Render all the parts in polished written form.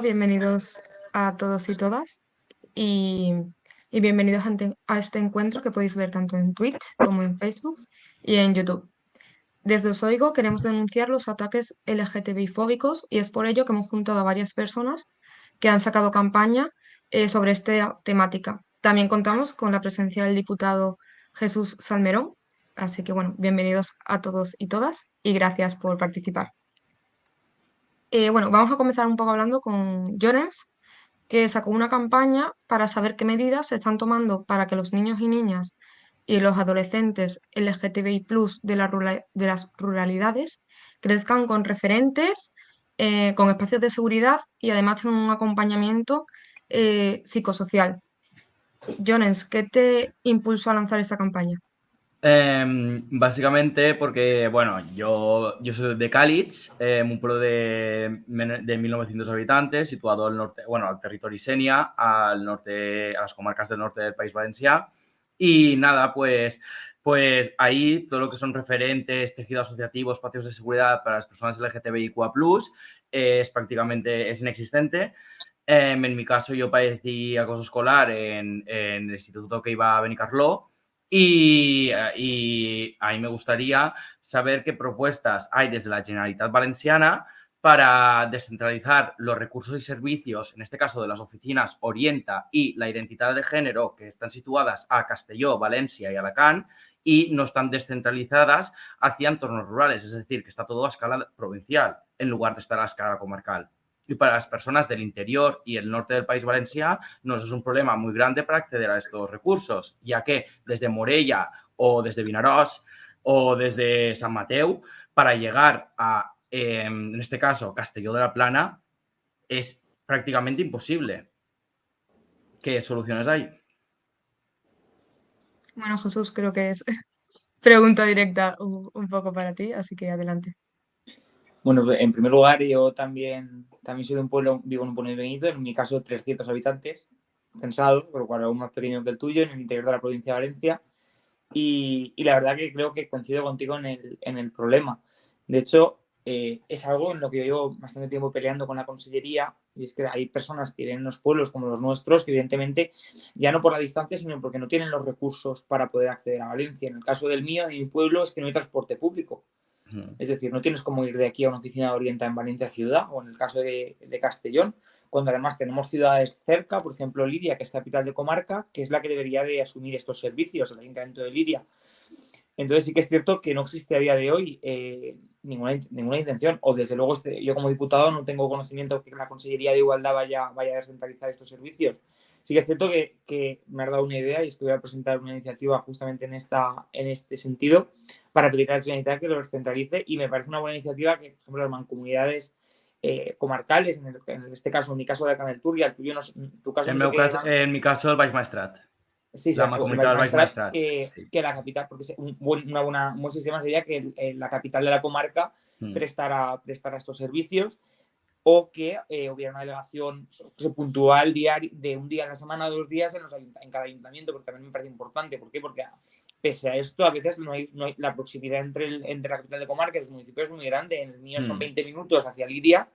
bienvenidos a todos y todas y, y bienvenidos a este encuentro que podéis ver tanto en Twitch como en Facebook y en YouTube. Desde Osoigo queremos denunciar los ataques LGTBI fóbicos y es por ello que hemos juntado a varias personas que han sacado campaña sobre esta temática. También contamos con la presencia del diputado Jesús Salmerón, así que bueno, bienvenidos a todos y todas y gracias por participar. Vamos a comenzar un poco hablando con Llorens, que sacó una campaña para saber qué medidas se están tomando para que los niños y niñas y los adolescentes LGTBI+ de las ruralidades crezcan con referentes, con espacios de seguridad y además tengan un acompañamiento psicosocial. Llorens, ¿qué te impulsó a lanzar esta campaña? Básicamente porque, bueno, yo soy de Càlig, un pueblo de 1.900 habitantes, situado al norte, bueno, al territori Sénia, al norte, a las comarcas del norte del País Valencià. Y nada, pues ahí todo lo que son referentes, tejido asociativo, espacios de seguridad para las personas LGTBIQA+, es inexistente. En mi caso, yo padecí acoso escolar en el instituto que iba a Benicarló. Y ahí me gustaría saber qué propuestas hay desde la Generalitat Valenciana para descentralizar los recursos y servicios, en este caso de las oficinas Orienta y la identidad de género, que están situadas a Castelló, Valencia y Alacant, y no están descentralizadas hacia entornos rurales, es decir, que está todo a escala provincial en lugar de estar a escala comarcal. Y para las personas del interior y el norte del País Valencià nos es un problema muy grande para acceder a estos recursos, ya que desde Morella o desde Vinaròs o desde San Mateu, para llegar a, en este caso, Castelló de la Plana, es prácticamente imposible. ¿Qué soluciones hay? Bueno, Jesús, creo que es pregunta directa un poco para ti, así que adelante. Bueno, en primer lugar, yo también soy de un pueblo, vivo en un pueblo pequeñito, en mi caso 300 habitantes, censado, por lo cual aún más pequeño que el tuyo, en el interior de la provincia de Valencia. Y la verdad que creo que coincido contigo en el problema. De hecho, es algo en lo que yo llevo bastante tiempo peleando con la Consellería, y es que hay personas que viven en los pueblos como los nuestros, que evidentemente, ya no por la distancia, sino porque no tienen los recursos para poder acceder a Valencia. En el caso del mío, de mi pueblo, es que no hay transporte público. Es decir, no tienes cómo ir de aquí a una oficina de Orienta en Valencia ciudad o en el caso de Castellón, cuando además tenemos ciudades cerca, por ejemplo Liria, que es capital de comarca, que es la que debería de asumir estos servicios, el Ayuntamiento de Liria. Entonces sí que es cierto que no existe a día de hoy ninguna intención, o desde luego yo como diputado no tengo conocimiento que la Consellería de Igualdad vaya a descentralizar estos servicios. Sí que es cierto que me ha dado una idea y es que voy a presentar una iniciativa justamente en este sentido para pedir a la Generalitat que lo descentralice, y me parece una buena iniciativa que, por ejemplo, las mancomunidades comarcales, en este caso, en mi caso de Canal Tour, y al tuyo, tu caso no sé qué. En mi caso, el Baix Maestrat. Sí, la mancomunitat del Baix Maestrat. Que la capital, porque un buen sistema sería que la capital de la comarca prestara estos servicios, o que hubiera una delegación puntual diaria, de un día a la semana, 2 días en cada ayuntamiento, porque también me parece importante. ¿Por qué? Porque pese a esto, a veces no hay la proximidad entre la capital de comarca y los municipios es muy grande. En el mío son 20 minutos hacia Liria,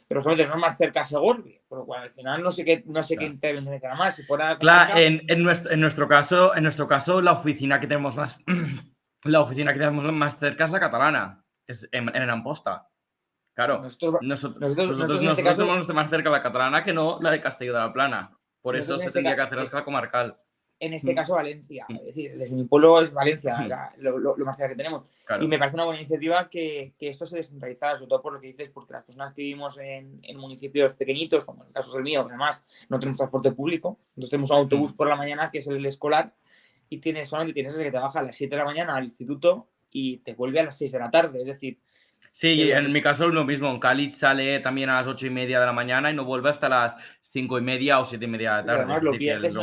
pero por ejemplo tenemos más cerca a Segorbe, por lo cual al final no sé qué intervención más. Si fuera claro, en nuestro caso, la oficina que tenemos más cerca es la catalana, es en Amposta. Claro, nosotros en este caso tenemos más cerca la catalana que no la de Castelló de la Plana. Por eso se tendría que hacer a escala comarcal. En este caso, Valencia. Es decir, desde mi pueblo es Valencia, lo más cerca que tenemos. Claro. Y me parece una buena iniciativa que esto se descentralizara, sobre todo por lo que dices, porque las personas que vivimos en municipios pequeñitos, como en el caso del mío, además no tenemos transporte público, entonces tenemos un autobús por la mañana, que es el escolar, y solamente tienes ese que te baja a las 7 de la mañana al instituto y te vuelve a las 6 de la tarde. Es decir, sí, en mi caso es lo mismo. En Càlig sale también a las 8:30 de la mañana y no vuelve hasta las 5:30 o 7:30 de la tarde. Además, lo pierdes y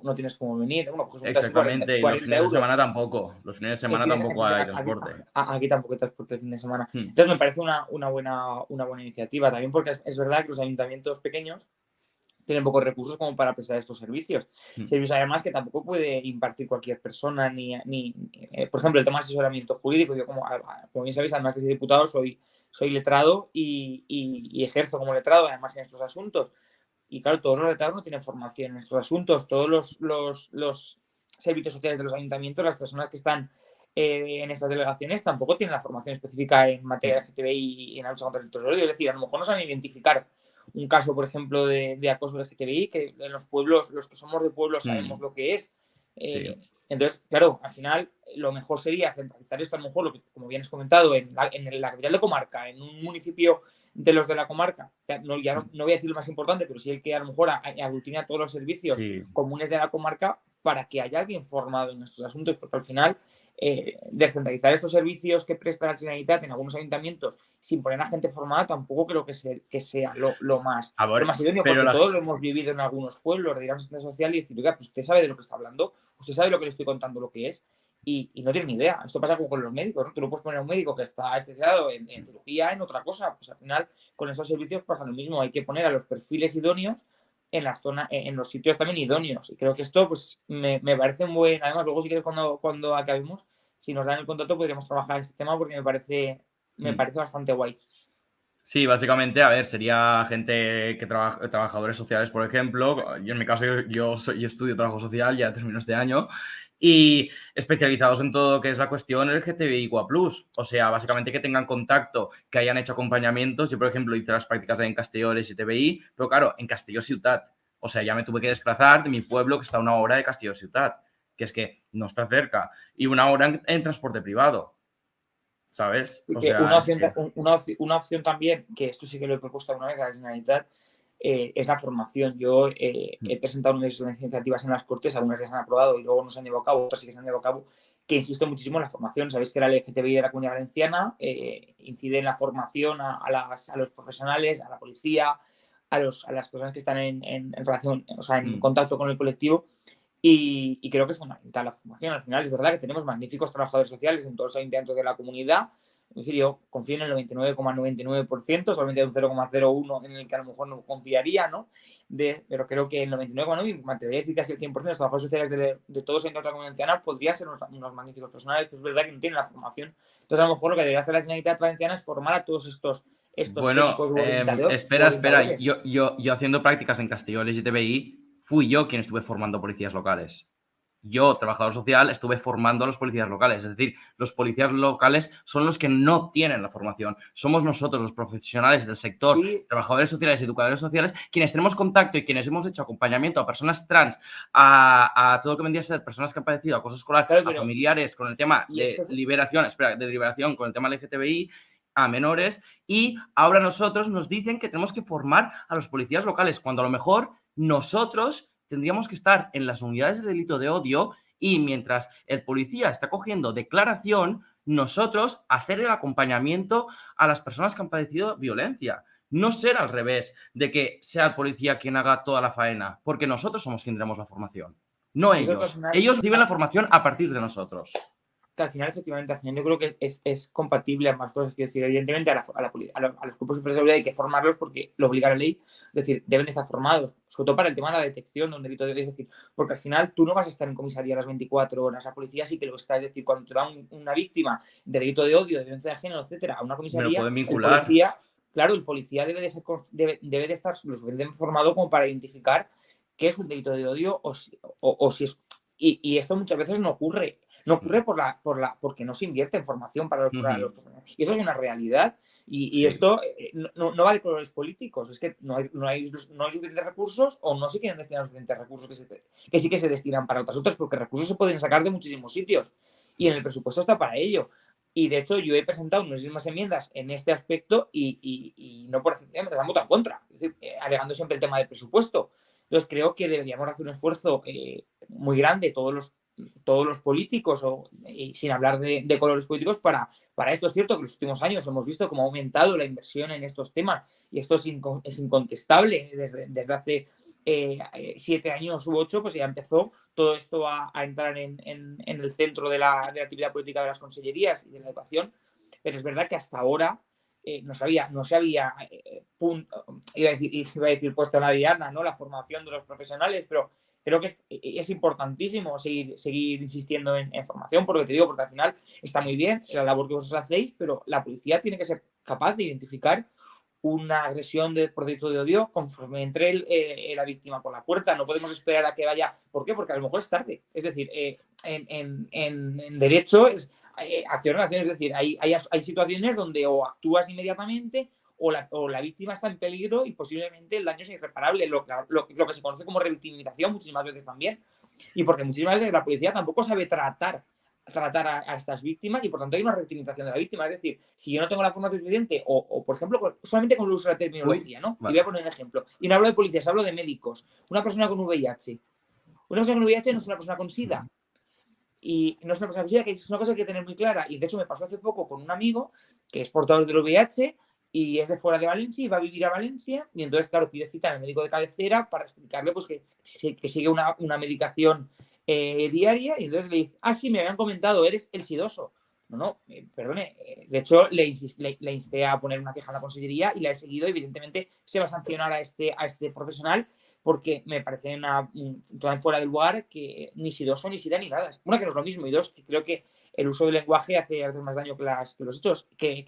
no tienes cómo venir. Bueno, pues exactamente, 40 y los fines de semana tampoco. Los fines de semana tampoco hay transporte. Aquí tampoco hay transporte el fin de semana. Entonces me parece una buena iniciativa también, porque es verdad que los ayuntamientos pequeños tienen pocos recursos como para prestar estos servicios. Mm. Servicios además que tampoco puede impartir cualquier persona, por ejemplo, el tema de asesoramiento jurídico. Yo, como bien sabéis, además de ser diputado, soy letrado y ejerzo como letrado además en estos asuntos. Y claro, todos los letrados no tienen formación en estos asuntos. Todos los servicios sociales de los ayuntamientos, las personas que están en estas delegaciones, tampoco tienen la formación específica en materia de LGTBI y en la lucha contra el delito de odio. Es decir, a lo mejor no saben identificar un caso, por ejemplo, de acoso LGTBI, que en los pueblos, los que somos de pueblos sabemos lo que es. Sí. Entonces, claro, al final lo mejor sería centralizar esto, a lo mejor, como bien has comentado, en la capital de comarca, en un municipio de los de la comarca. No voy a decir lo más importante, pero sí el que a lo mejor aglutina todos los servicios comunes de la comarca para que haya alguien formado en estos asuntos, porque al final descentralizar estos servicios que presta la Generalitat en algunos ayuntamientos sin poner a gente formada tampoco creo que sea lo más idóneo, porque todos lo hemos vivido en algunos pueblos, de ir a una asistencia social y decir, oiga, pues usted sabe de lo que está hablando, usted sabe lo que le estoy contando, lo que es, y no tiene ni idea. Esto pasa como con los médicos, ¿no? Tú no puedes poner a un médico que está especializado en cirugía en otra cosa. Pues al final con estos servicios pasa lo mismo, hay que poner a los perfiles idóneos en las zonas, en los sitios también idóneos. Y creo que esto pues me parece un buen. Además, luego si quieres cuando acabemos, si nos dan el contrato podríamos trabajar este tema porque me parece bastante guay. Sí, básicamente, a ver, sería gente que trabajadores sociales, por ejemplo. Yo en mi caso, yo estudio trabajo social, ya termino este año, y especializados en todo lo que es la cuestión LGTBIQ+. O sea, básicamente que tengan contacto, que hayan hecho acompañamientos. Yo, por ejemplo, hice las prácticas en Castelló LGTBI, pero claro, en Castelló Ciutat. O sea, ya me tuve que desplazar de mi pueblo, que está a 1 hora de Castelló Ciutat, que es que no está cerca, y 1 hora en transporte privado. ¿Sabes? O sea, una opción también, que esto sí que lo he propuesto alguna vez a la Generalitat, es la formación. Yo he presentado unas iniciativas en las Cortes, algunas ya se han aprobado y luego no se han llevado a cabo, otras sí que se han llevado a cabo, que insisto muchísimo en la formación. Sabéis que la LGTBI de la Comunidad Valenciana incide en la formación a los profesionales, a la policía, a las personas que están en relación, o sea, en contacto con el colectivo. Y creo que es fundamental la formación. Al final es verdad que tenemos magníficos trabajadores sociales en todos los ayuntamientos de la comunidad. Es decir, yo confío en el 99,99%, solamente hay un 0,01 en el que a lo mejor no confiaría, ¿no? Pero creo que el 99,9%, me atrevería a decir casi el 100% de los trabajadores sociales de todos los ayuntamientos de la comunidad valenciana podrían ser unos magníficos personales, pero es verdad que no tienen la formación. Entonces, a lo mejor lo que debería hacer la Generalitat Valenciana es formar a todos estos bueno, espera. Yo haciendo prácticas en Castelló LGTBI, fui yo quien estuve formando policías locales. Yo, trabajador social, estuve formando a los policías locales. Es decir, los policías locales son los que no tienen la formación. Somos nosotros, los profesionales del sector, trabajadores sociales y educadores sociales, quienes tenemos contacto y quienes hemos hecho acompañamiento a personas trans, a todo lo que vendría a ser personas que han padecido acoso escolar, a familiares con el tema de liberación, con el tema LGTBI, a menores, y ahora nosotros nos dicen que tenemos que formar a los policías locales, cuando a lo mejor nosotros tendríamos que estar en las unidades de delito de odio y mientras el policía está cogiendo declaración, nosotros hacer el acompañamiento a las personas que han padecido violencia. No ser al revés, de que sea el policía quien haga toda la faena, porque nosotros somos quien tenemos la formación, no ellos. Ellos reciben la formación a partir de nosotros. Que al final, efectivamente, yo creo que es compatible ambas cosas. Quiero decir, evidentemente a los grupos de seguridad hay que formarlos porque lo obliga la ley. Es decir, deben de estar formados, sobre todo para el tema de la detección de un delito de odio. Es decir, porque al final tú no vas a estar en comisaría a las 24 horas. La policía sí que lo está. Es decir, cuando te va una víctima de delito de odio, de violencia de género, etcétera, a una comisaría, el policía debe de estar lo suficientemente formado como para identificar qué es un delito de odio o si es. Y esto muchas veces no ocurre. No ocurre porque no se invierte en formación para los profesionales. Y eso es una realidad. Y esto no va de colores políticos. Es que no hay suficientes recursos o no se quieren destinar suficientes recursos que sí que se destinan para otras, porque recursos se pueden sacar de muchísimos sitios. Y en el presupuesto está para ello. Y de hecho yo he presentado muchísimas enmiendas en este aspecto y no por me las han votado en contra. Es decir, alegando siempre el tema del presupuesto. Entonces creo que deberíamos hacer un esfuerzo muy grande todos los políticos, sin hablar de colores políticos, para esto. Es cierto que en los últimos años hemos visto cómo ha aumentado la inversión en estos temas y esto es incontestable. Desde hace 7 años u 8, pues ya empezó todo esto a entrar en el centro de la actividad política de las consellerías y de la educación, pero es verdad que hasta ahora no se había iba a decir puesto en la diana, ¿no? La formación de los profesionales, pero creo que es importantísimo seguir insistiendo en formación, porque te digo, porque al final está muy bien la labor que vosotros hacéis, pero la policía tiene que ser capaz de identificar una agresión por delito de odio conforme entre la víctima por la puerta. No podemos esperar a que vaya. ¿Por qué? Porque a lo mejor es tarde. Es decir, en derecho es acción en acción. Es decir, hay situaciones donde o actúas inmediatamente o la víctima está en peligro y posiblemente el daño es irreparable, lo que se conoce como revictimización muchísimas veces también. Y porque muchísimas veces la policía tampoco sabe tratar a estas víctimas y por tanto hay una revictimización de la víctima. Es decir, si yo no tengo la formación suficiente o por ejemplo, solamente con el uso de la terminología, ¿no? Vale. Y voy a poner un ejemplo. Y no hablo de policías, hablo de médicos. Una persona con VIH. Una persona con VIH no es una persona con SIDA. Y no es una persona con SIDA, que es una cosa que hay que tener muy clara. Y de hecho me pasó hace poco con un amigo que es portador del VIH y es de fuera de Valencia y va a vivir a Valencia. Y entonces, claro, pide cita en el médico de cabecera para explicarle pues, que sigue una medicación diaria, y entonces le dice, sí, me habían comentado, eres el sidoso. No, perdone. De hecho, le insté a poner una queja a la consellería y la he seguido. Evidentemente, se va a sancionar a este profesional porque me parece toda fuera del lugar que ni sidoso, ni sida, ni nada. Una, que no es lo mismo, y dos, que creo que el uso del lenguaje hace a veces más daño que los hechos, que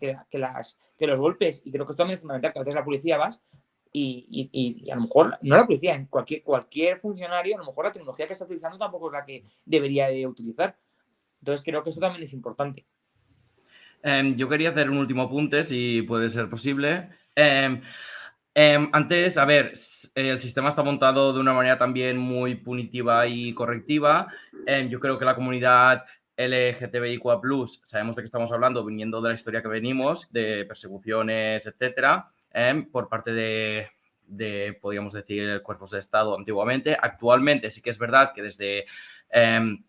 los golpes. Y creo que esto también es fundamental, que a veces la policía vas y a lo mejor, no la policía, en cualquier funcionario, a lo mejor la tecnología que está utilizando tampoco es la que debería de utilizar. Entonces creo que eso también es importante. Yo quería hacer un último apunte, si puede ser posible. Antes, a ver, el sistema está montado de una manera también muy punitiva y correctiva. Yo creo que la comunidad LGTBIQA+, sabemos de qué estamos hablando, viniendo de la historia que venimos, de persecuciones, etcétera, por parte de, podríamos decir, cuerpos de Estado antiguamente. Actualmente sí que es verdad que desde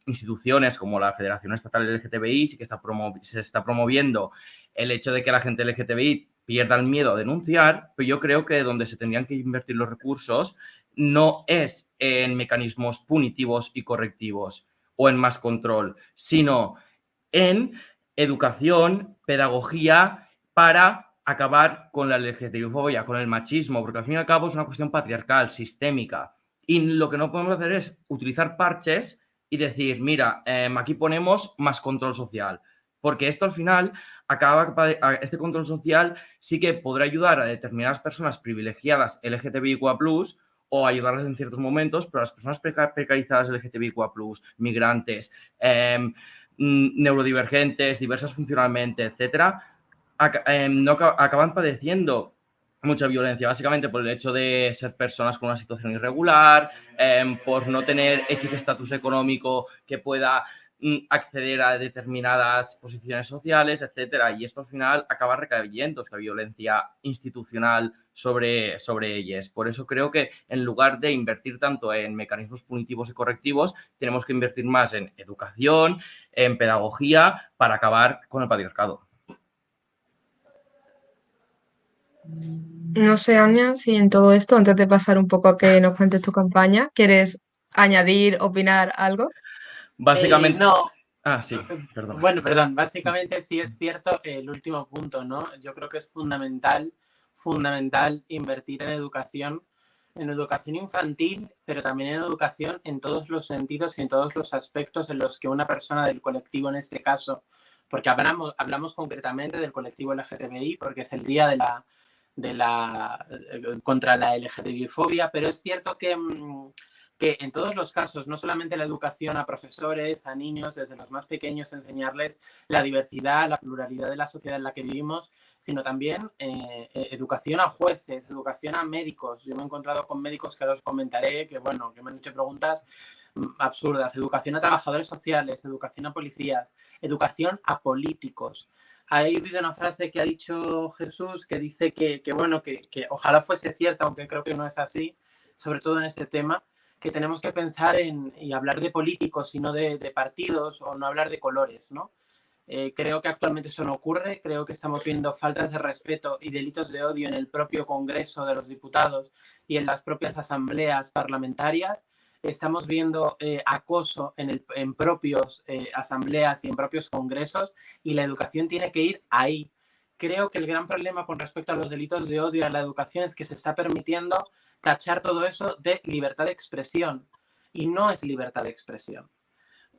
instituciones como la Federación Estatal LGTBI sí que se está promoviendo el hecho de que la gente LGTBI pierda el miedo a denunciar, pero yo creo que donde se tendrían que invertir los recursos no es en mecanismos punitivos y correctivos o en más control, sino en educación, pedagogía para acabar con la LGTBI-fobia, con el machismo, porque al fin y al cabo es una cuestión patriarcal, sistémica. Y lo que no podemos hacer es utilizar parches y decir, mira, aquí ponemos más control social, porque esto al final este control social sí que podrá ayudar a determinadas personas privilegiadas LGTBIQA+, o ayudarles en ciertos momentos, pero a las personas precarizadas LGTBIQA+, migrantes, neurodivergentes, diversas funcionalmente, etcétera, acaban padeciendo mucha violencia, básicamente por el hecho de ser personas con una situación irregular, por no tener X estatus económico que pueda acceder a determinadas posiciones sociales, etcétera. Y esto al final acaba recayendo esta violencia institucional sobre ellas. Por eso creo que en lugar de invertir tanto en mecanismos punitivos y correctivos, tenemos que invertir más en educación, en pedagogía, para acabar con el patriarcado. No sé, Anya, si en todo esto, antes de pasar un poco a que nos cuentes tu campaña, ¿quieres añadir, opinar algo? Básicamente... No. Sí, perdón. Bueno, perdón. Básicamente sí es cierto el último punto, ¿no? Yo creo que es fundamental invertir en educación infantil, pero también en educación en todos los sentidos y en todos los aspectos en los que una persona del colectivo, en este caso, porque hablamos concretamente del colectivo LGTBI, porque es el día contra la LGTBI-fobia, pero es cierto que en todos los casos, no solamente la educación a profesores, a niños, desde los más pequeños, enseñarles la diversidad, la pluralidad de la sociedad en la que vivimos, sino también educación a jueces, educación a médicos. Yo me he encontrado con médicos que ahora os comentaré, que me han hecho preguntas absurdas. Educación a trabajadores sociales, educación a policías, educación a políticos. Hay habido una frase que ha dicho Jesús que dice que ojalá fuese cierta, aunque creo que no es así, sobre todo en este tema, que tenemos que pensar y hablar de políticos y no de partidos, o no hablar de colores, ¿no? Creo que actualmente eso no ocurre. Creo que estamos viendo faltas de respeto y delitos de odio en el propio Congreso de los Diputados y en las propias asambleas parlamentarias. Estamos viendo acoso en propios asambleas y en propios congresos, y la educación tiene que ir ahí. creo que el gran problema con respecto a los delitos de odio en la educación es que se está permitiendo tachar todo eso de libertad de expresión, y no es libertad de expresión.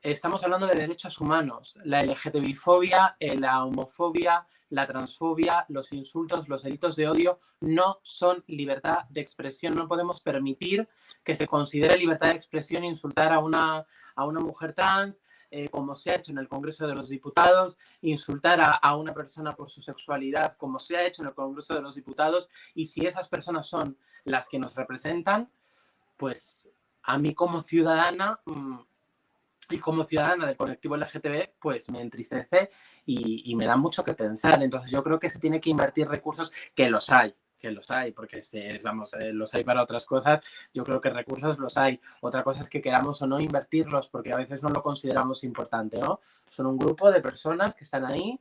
Estamos hablando de derechos humanos. La LGTBI-fobia, la homofobia, la transfobia, los insultos, los delitos de odio no son libertad de expresión. No podemos permitir que se considere libertad de expresión insultar a una mujer trans, como se ha hecho en el Congreso de los Diputados, insultar a una persona por su sexualidad, como se ha hecho en el Congreso de los Diputados. Y si esas personas son las que nos representan, pues a mí como ciudadana... y como ciudadana del colectivo LGTB, pues me entristece y me da mucho que pensar. Entonces yo creo que se tiene que invertir recursos, que los hay, porque los hay para otras cosas. Yo creo que recursos los hay. Otra cosa es que queramos o no invertirlos, porque a veces no lo consideramos importante, ¿no? Son un grupo de personas que están ahí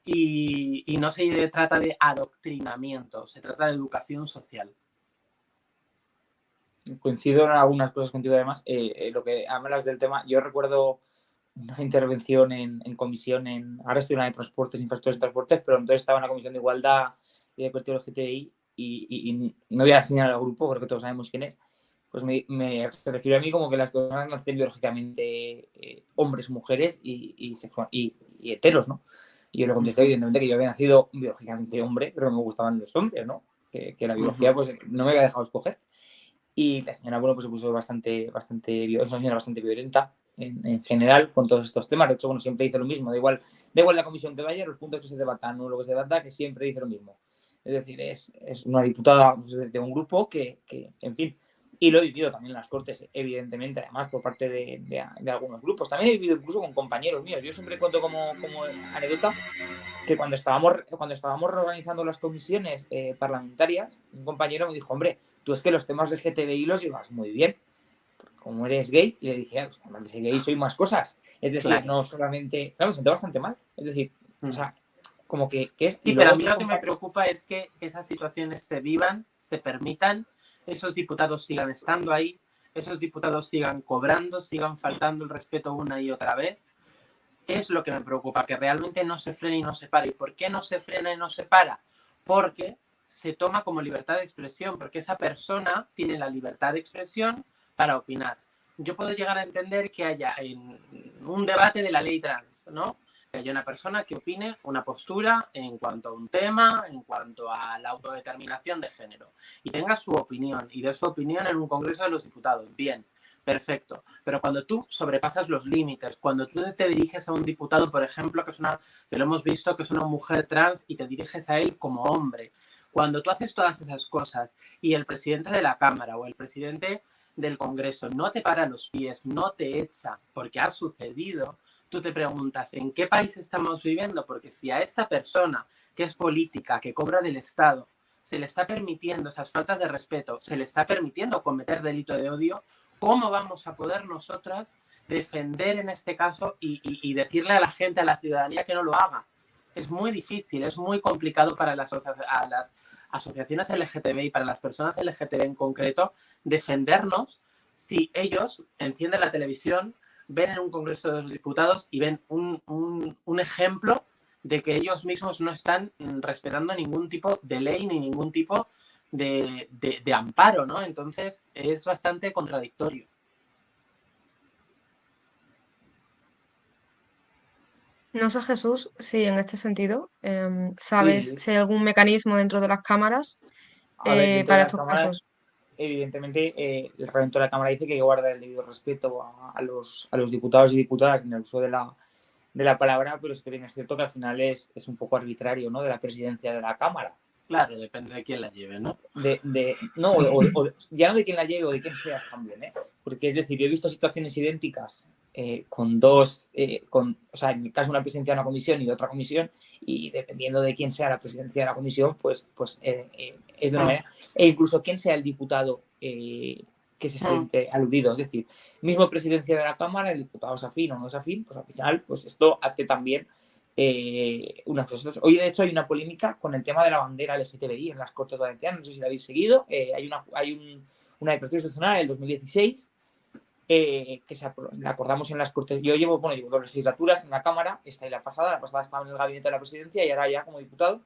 y no se trata de adoctrinamiento, se trata de educación social. Coincido en algunas cosas contigo, además. Lo que hablas del tema, yo recuerdo una intervención en comisión, ahora estoy en la de transportes, infraestructuras de transportes, pero entonces estaba en la comisión de igualdad y de colectivo LGTBI y no voy a señalar al grupo, creo que todos sabemos quién es. Pues me refiero a mí como que las personas nacen biológicamente hombres, mujeres y heteros, ¿no? Y yo le contesté, evidentemente, que yo había nacido biológicamente hombre, pero me gustaban los hombres, ¿no? Que la biología pues no me había dejado escoger. Y la señora, bueno, pues se puso es una señora bastante violenta en general con todos estos temas. De hecho, bueno, siempre dice lo mismo. Da igual la comisión que vaya, los puntos que se debatan o lo que se debata, que siempre dice lo mismo. Es decir, es una diputada de un grupo que, en fin, y lo he vivido también en las Cortes, evidentemente, además, por parte de algunos grupos. También he vivido incluso con compañeros míos. Yo siempre cuento como anécdota que cuando estábamos reorganizando las comisiones parlamentarias, un compañero me dijo, hombre, tú es que los temas de LGTBI los llevas muy bien, como eres gay, y le dije, además de ser gay soy más cosas. Es decir, claro, no solamente... Claro, me senté bastante mal. Es decir, o sea, como que es... Sí, pero a mí lo que me preocupa es que esas situaciones se vivan, se permitan, esos diputados sigan estando ahí, esos diputados sigan cobrando, sigan faltando el respeto una y otra vez. Es lo que me preocupa, que realmente no se frene y no se pare. ¿Y por qué no se frena y no se para? Porque se toma como libertad de expresión, porque esa persona tiene la libertad de expresión para opinar. Yo puedo llegar a entender que haya en un debate de la ley trans, ¿no? Que haya una persona que opine una postura en cuanto a un tema, en cuanto a la autodeterminación de género, y tenga su opinión, y dé su opinión en un Congreso de los Diputados. Bien, perfecto. Pero cuando tú sobrepasas los límites, cuando tú te diriges a un diputado, por ejemplo, que lo hemos visto, que es una mujer trans, y te diriges a él como hombre, cuando tú haces todas esas cosas y el presidente de la Cámara o el presidente del Congreso no te para los pies, no te echa porque ha sucedido, tú te preguntas, ¿en qué país estamos viviendo? Porque si a esta persona que es política, que cobra del Estado, se le está permitiendo esas faltas de respeto, se le está permitiendo cometer delito de odio, ¿cómo vamos a poder nosotras defender en este caso y decirle a la gente, a la ciudadanía que no lo haga? Es muy difícil, es muy complicado para las asociaciones LGTB y para las personas LGTB en concreto defendernos si ellos encienden la televisión, ven en un Congreso de los Diputados y ven un ejemplo de que ellos mismos no están respetando ningún tipo de ley ni ningún tipo de amparo, ¿no? Entonces es bastante contradictorio. No sé, Jesús, si en este sentido sabes si hay algún mecanismo dentro de las cámaras para estos casos. Evidentemente, el reglamento de la Cámara dice que hay que guardar el debido respeto a los diputados y diputadas en el uso de la palabra, pero es que bien es cierto que al final es un poco arbitrario, ¿no? De la presidencia de la Cámara. Claro, depende de quién la lleve, ¿no? Ya no de quién la lleve o de quién seas también, ¿eh? Porque, es decir, yo he visto situaciones idénticas con dos, o sea, en mi caso una presidencia de una comisión y de otra comisión, y dependiendo de quién sea la presidencia de la comisión, pues es de una manera. E incluso quién sea el diputado que se siente aludido. Es decir, mismo presidencia de la Cámara, el diputado es afín o no es afín, pues al final, pues esto hace también unas cosas. Hoy, de hecho, hay una polémica con el tema de la bandera LGTBI en las Cortes Valencianas. No sé si la habéis seguido. Hay una declaración institucional del 2016 que la acordamos en las Cortes. Yo llevo 2 legislaturas en la Cámara. Esta y la pasada. La pasada estaba en el gabinete de la presidencia y ahora ya como diputado.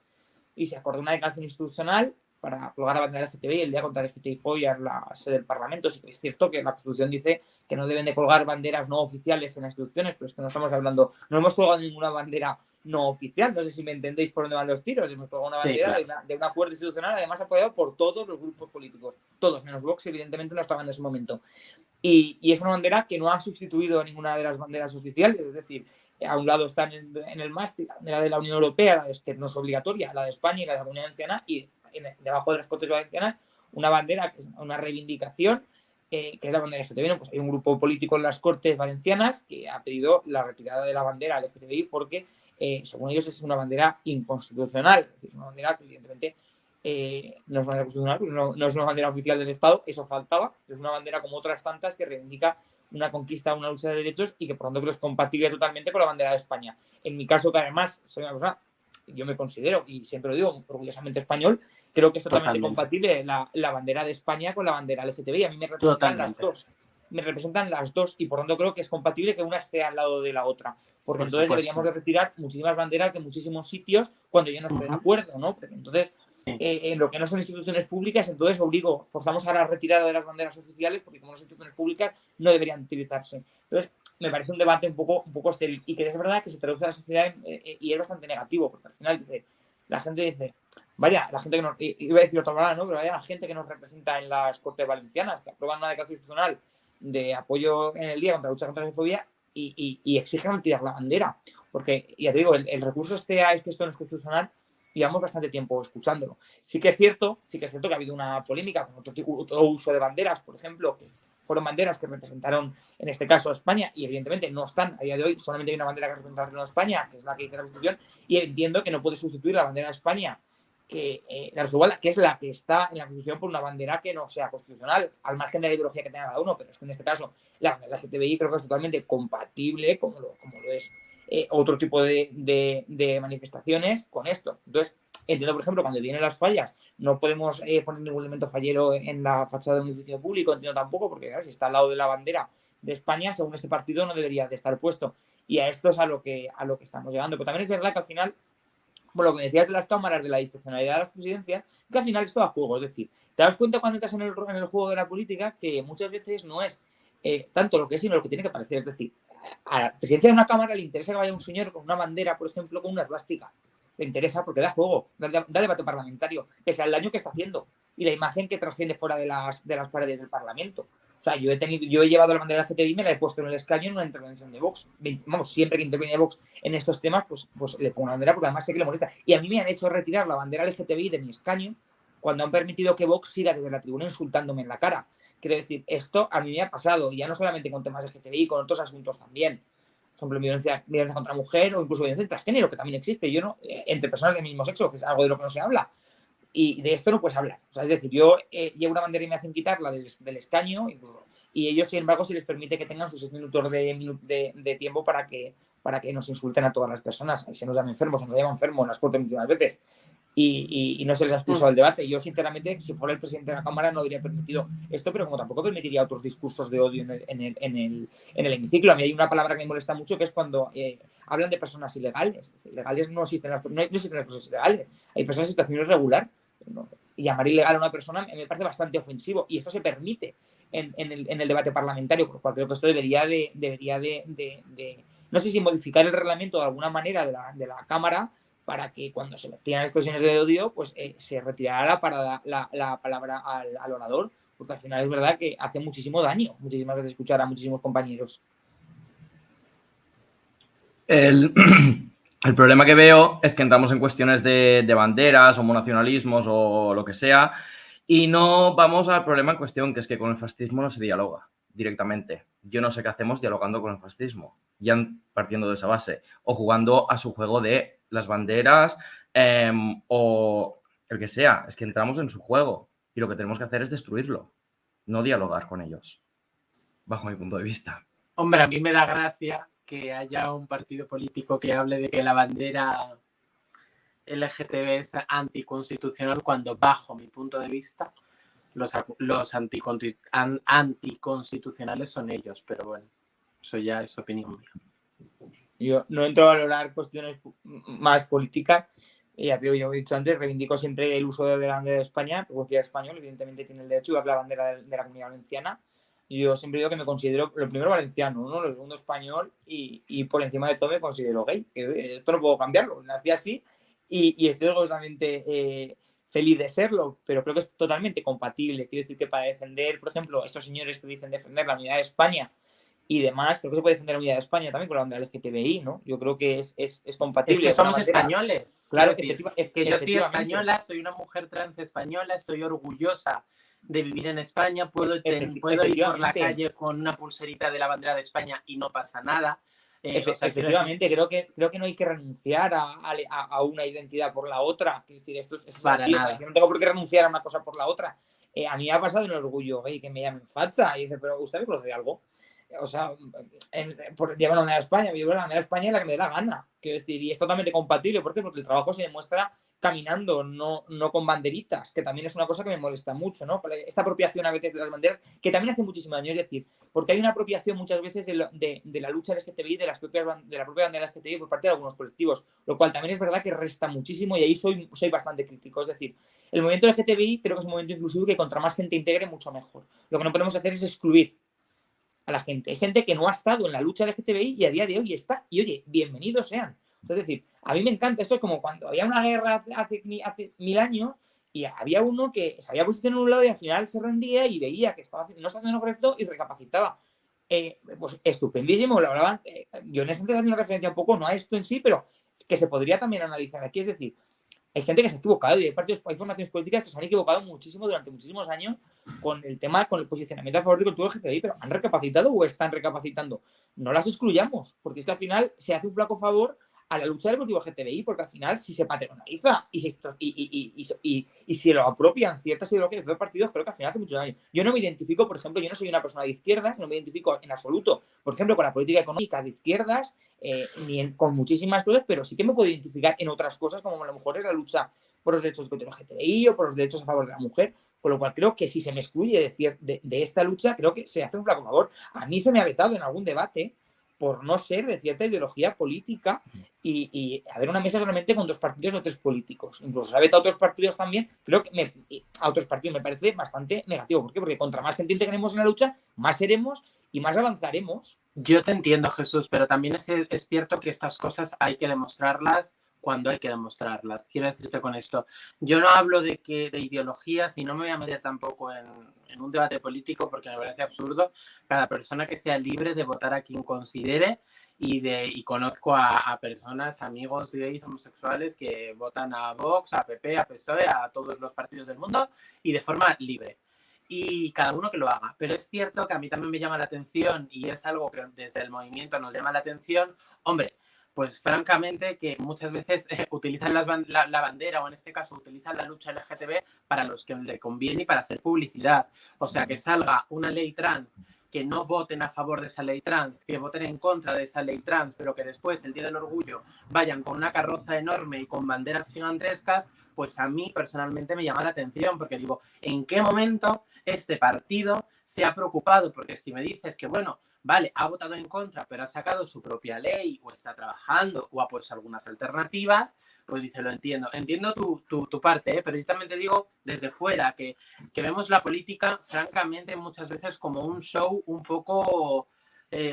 y se acordó una declaración institucional para colgar la bandera LGTBI el día contra la LGTBI-fobia en la sede del Parlamento. Sí que es cierto que la Constitución dice que no deben de colgar banderas no oficiales en las instituciones, pero es que no estamos hablando, no hemos colgado ninguna bandera no oficial, no sé si me entendéis por dónde van los tiros, hemos colgado una bandera Sí, claro. de un acuerdo institucional, además apoyado por todos los grupos políticos, todos, menos Vox, evidentemente no estaba en ese momento. Y es una bandera que no ha sustituido a ninguna de las banderas oficiales, es decir, a un lado está en el mástil la bandera de la Unión Europea, que no es obligatoria, la de España y la de la Comunidad Valenciana, y debajo de las Cortes Valencianas una bandera que es una reivindicación, que es la bandera LGTBI. Pues hay un grupo político en las Cortes Valencianas que ha pedido la retirada de la bandera LGTBI porque, según ellos, es una bandera inconstitucional, es decir, una bandera que evidentemente no es una bandera constitucional, no es una bandera oficial del Estado, eso faltaba, es una bandera como otras tantas que reivindica una conquista, una lucha de derechos y que por tanto creo es compatible totalmente con la bandera de España. En mi caso, que además soy una persona, yo me considero, y siempre lo digo, orgullosamente español, creo que es totalmente compatible la bandera de España con la bandera LGTBI. A mí me representan las dos. Me representan las dos y por tanto creo que es compatible que una esté al lado de la otra. Porque entonces deberíamos de retirar muchísimas banderas de muchísimos sitios cuando yo no esté de acuerdo, ¿no? Porque entonces, en lo que no son instituciones públicas, entonces forzamos a la retirada de las banderas oficiales porque como no son instituciones públicas no deberían utilizarse. Entonces, me parece un debate un poco estéril y que es verdad que se traduce a la sociedad y es bastante negativo, porque al final la gente dice, vaya, la gente que nos, iba a decir otra palabra, ¿no? Pero vaya la gente que nos representa en las Cortes Valencianas, que aprueban una declaración institucional de apoyo en el día contra la lucha contra la xenofobia y exigen retirar la bandera. Porque, ya te digo, el recurso es que esto no es constitucional, llevamos bastante tiempo escuchándolo. Sí que es cierto que ha habido una polémica con otro uso de banderas, por ejemplo, que fueron banderas que representaron, en este caso, a España, y evidentemente no están a día de hoy, solamente hay una bandera que representa a España, que es la que dice la Constitución, y entiendo que no puede sustituir la bandera de España, que es la que está en la Constitución, por una bandera que no sea constitucional, al margen de la ideología que tenga cada uno, pero es que en este caso la bandera LGTBI creo que es totalmente compatible, como lo es otro tipo de manifestaciones con esto. Entonces, entiendo, por ejemplo, cuando vienen las fallas, no podemos poner ningún elemento fallero en la fachada de un edificio público, entiendo tampoco, porque claro, si está al lado de la bandera de España, según este partido, no debería de estar puesto. Y a esto es a lo que estamos llegando. Pero también es verdad que al final, como lo que decías de las cámaras, de la discrecionalidad de las presidencias, que al final es todo a juego. Es decir, te das cuenta cuando entras en el juego de la política que muchas veces no es tanto lo que es, sino lo que tiene que parecer. Es decir, a la presidencia de una cámara le interesa que vaya un señor con una bandera, por ejemplo, con una esvástica. Le interesa porque da juego, da debate parlamentario, pese al daño que está haciendo y la imagen que trasciende fuera de las paredes del Parlamento. O sea, yo he llevado la bandera LGTBI y me la he puesto en el escaño en una intervención de Vox. Vamos, siempre que interviene Vox en estos temas, pues le pongo la bandera porque además sé que le molesta. Y a mí me han hecho retirar la bandera LGTBI de mi escaño cuando han permitido que Vox siga desde la tribuna insultándome en la cara. Quiero decir, esto a mí me ha pasado, y ya no solamente con temas LGTBI, con otros asuntos también. Por ejemplo, violencia contra la mujer o incluso violencia transgénero, que también existe, yo no, entre personas del mismo sexo, que es algo de lo que no se habla. Y de esto no puedes hablar. O sea, es decir, yo llevo una bandera y me hacen quitarla del escaño, incluso, y ellos, sin embargo, se les permite que tengan sus 6 minutos de tiempo para que nos insulten a todas las personas. Y se nos llama enfermos, se nos llama enfermos en las cortes muchas veces. Y no se les ha expulsado el debate. Yo, sinceramente, si fuera el presidente de la Cámara, no habría permitido esto, pero como tampoco permitiría otros discursos de odio en el hemiciclo. A mí hay una palabra que me molesta mucho, que es cuando hablan de personas ilegales. Ilegales no existen las personas ilegales. Hay personas en situación irregular. ¿No? Y llamar ilegal a una persona me parece bastante ofensivo. Y esto se permite en el debate parlamentario, por lo cual creo que esto debería de no sé si modificar el reglamento de alguna manera de la Cámara, para que cuando se tiran expresiones de odio, pues se retirara la palabra al orador, porque al final es verdad que hace muchísimo daño, muchísimas veces escuchar a muchísimos compañeros. El problema que veo es que entramos en cuestiones de banderas, homonacionalismos o lo que sea, y no vamos al problema en cuestión, que es que con el fascismo no se dialoga directamente. Yo no sé qué hacemos dialogando con el fascismo, ya partiendo de esa base, o jugando a su juego de las banderas o el que sea. Es que entramos en su juego y lo que tenemos que hacer es destruirlo, no dialogar con ellos, bajo mi punto de vista. Hombre, a mí me da gracia que haya un partido político que hable de que la bandera LGTB es anticonstitucional, cuando, bajo mi punto de vista, los anticonstitucionales son ellos. Pero bueno, eso ya es opinión mía. Yo no entro a valorar cuestiones más políticas, Y ya te digo, yo he dicho antes, reivindico siempre el uso de la bandera de España, porque cualquier español evidentemente tiene el derecho a hablar la bandera de la Comunidad Valenciana. Y yo siempre digo que me considero lo primero valenciano, ¿no? Lo segundo español y por encima de todo me considero gay. Que esto no puedo cambiarlo, nací así y estoy orgullosamente feliz de serlo, pero creo que es totalmente compatible. Quiero decir que para defender, por ejemplo, estos señores que dicen defender la unidad de España y demás, creo que se puede defender la unidad de España también con la bandera LGTBI, ¿no? Yo creo que es compatible. Es que somos españoles. Claro, que yo soy española, soy una mujer trans española, estoy orgullosa de vivir en España, puedo ir por la calle con una pulserita de la bandera de España y no pasa nada. Efectivamente, creo que no hay que renunciar a una identidad por la otra. Es decir, esto es así, yo no tengo por qué renunciar a una cosa por la otra. A mí me ha pasado en el orgullo gay que me llamen facha y dice, pero ¿usted me conoce de algo? O sea, llevar la bandera de España, yo llevo la bandera de España en la que me dé la gana. Quiero decir, y es totalmente compatible. ¿Por qué? Porque el trabajo se demuestra caminando, no con banderitas, que también es una cosa que me molesta mucho, ¿no? Esta apropiación a veces de las banderas, que también hace muchísimo daño, es decir, porque hay una apropiación muchas veces de la lucha LGTBI, de la propia bandera LGTBI por parte de algunos colectivos, lo cual también es verdad que resta muchísimo y ahí soy bastante crítico. Es decir, el movimiento LGTBI creo que es un movimiento inclusivo que contra más gente integre, mucho mejor. Lo que no podemos hacer es excluir a la gente. Hay gente que no ha estado en la lucha LGTBI y a día de hoy está. Y oye, bienvenidos sean. Es decir, a mí me encanta. Esto es como cuando había una guerra hace 1000 años y había uno que se había posicionado en un lado y al final se rendía y veía que no estaba haciendo lo correcto y recapacitaba. Pues estupendísimo. Lo hablaban. Yo en ese sentido haciendo referencia un poco, no a esto en sí, pero que se podría también analizar aquí. Es decir, hay gente que se ha equivocado y hay formaciones políticas que se han equivocado muchísimo durante muchísimos años con el tema, con el posicionamiento a favor del colectivo LGTBI, pero ¿han recapacitado o están recapacitando? No las excluyamos, porque es que al final se hace un flaco favor a la lucha del colectivo LGTBI, porque al final si se patronaliza y se lo apropian ciertas ideologías de los partidos, creo que al final hace mucho daño. Yo no me identifico, por ejemplo, yo no soy una persona de izquierdas, no me identifico en absoluto, por ejemplo, con la política económica de izquierdas, con muchísimas cosas, pero sí que me puedo identificar en otras cosas, como a lo mejor es la lucha por los derechos del colectivo LGTBI o por los derechos a favor de la mujer, con lo cual creo que si se me excluye de esta lucha, creo que se hace un flaco favor. A mí se me ha vetado en algún debate por no ser de cierta ideología política y haber una mesa solamente con 2 partidos o 3 políticos. Incluso se ha vetado a otros partidos también. Creo que a otros partidos me parece bastante negativo. ¿Por qué? Porque contra más gente integremos en la lucha, más seremos y más avanzaremos. Yo te entiendo, Jesús, pero también es cierto que estas cosas hay que demostrarlas cuando hay que demostrarlas. Quiero decirte con esto, yo no hablo de ideologías y no me voy a meter tampoco en un debate político porque me parece absurdo. Cada persona que sea libre de votar a quien considere y conozco a personas, amigos gays, homosexuales que votan a Vox, a PP, a PSOE, a todos los partidos del mundo y de forma libre. Y cada uno que lo haga. Pero es cierto que a mí también me llama la atención y es algo que desde el movimiento nos llama la atención. Hombre, pues francamente que muchas veces utilizan la bandera o en este caso utilizan la lucha LGTB para los que le conviene y para hacer publicidad. O sea, que salga una ley trans, que no voten a favor de esa ley trans, que voten en contra de esa ley trans, pero que después, el Día del Orgullo, vayan con una carroza enorme y con banderas gigantescas, pues a mí personalmente me llama la atención porque digo, ¿en qué momento este partido se ha preocupado? Porque si me dices que, bueno, vale, ha votado en contra, pero ha sacado su propia ley o está trabajando o ha puesto algunas alternativas, pues dice, lo entiendo. Entiendo tu parte, pero yo también te digo desde fuera que vemos la política, francamente, muchas veces como un show un poco,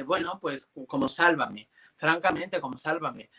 bueno, pues como Sálvame. Francamente, como Sálvame.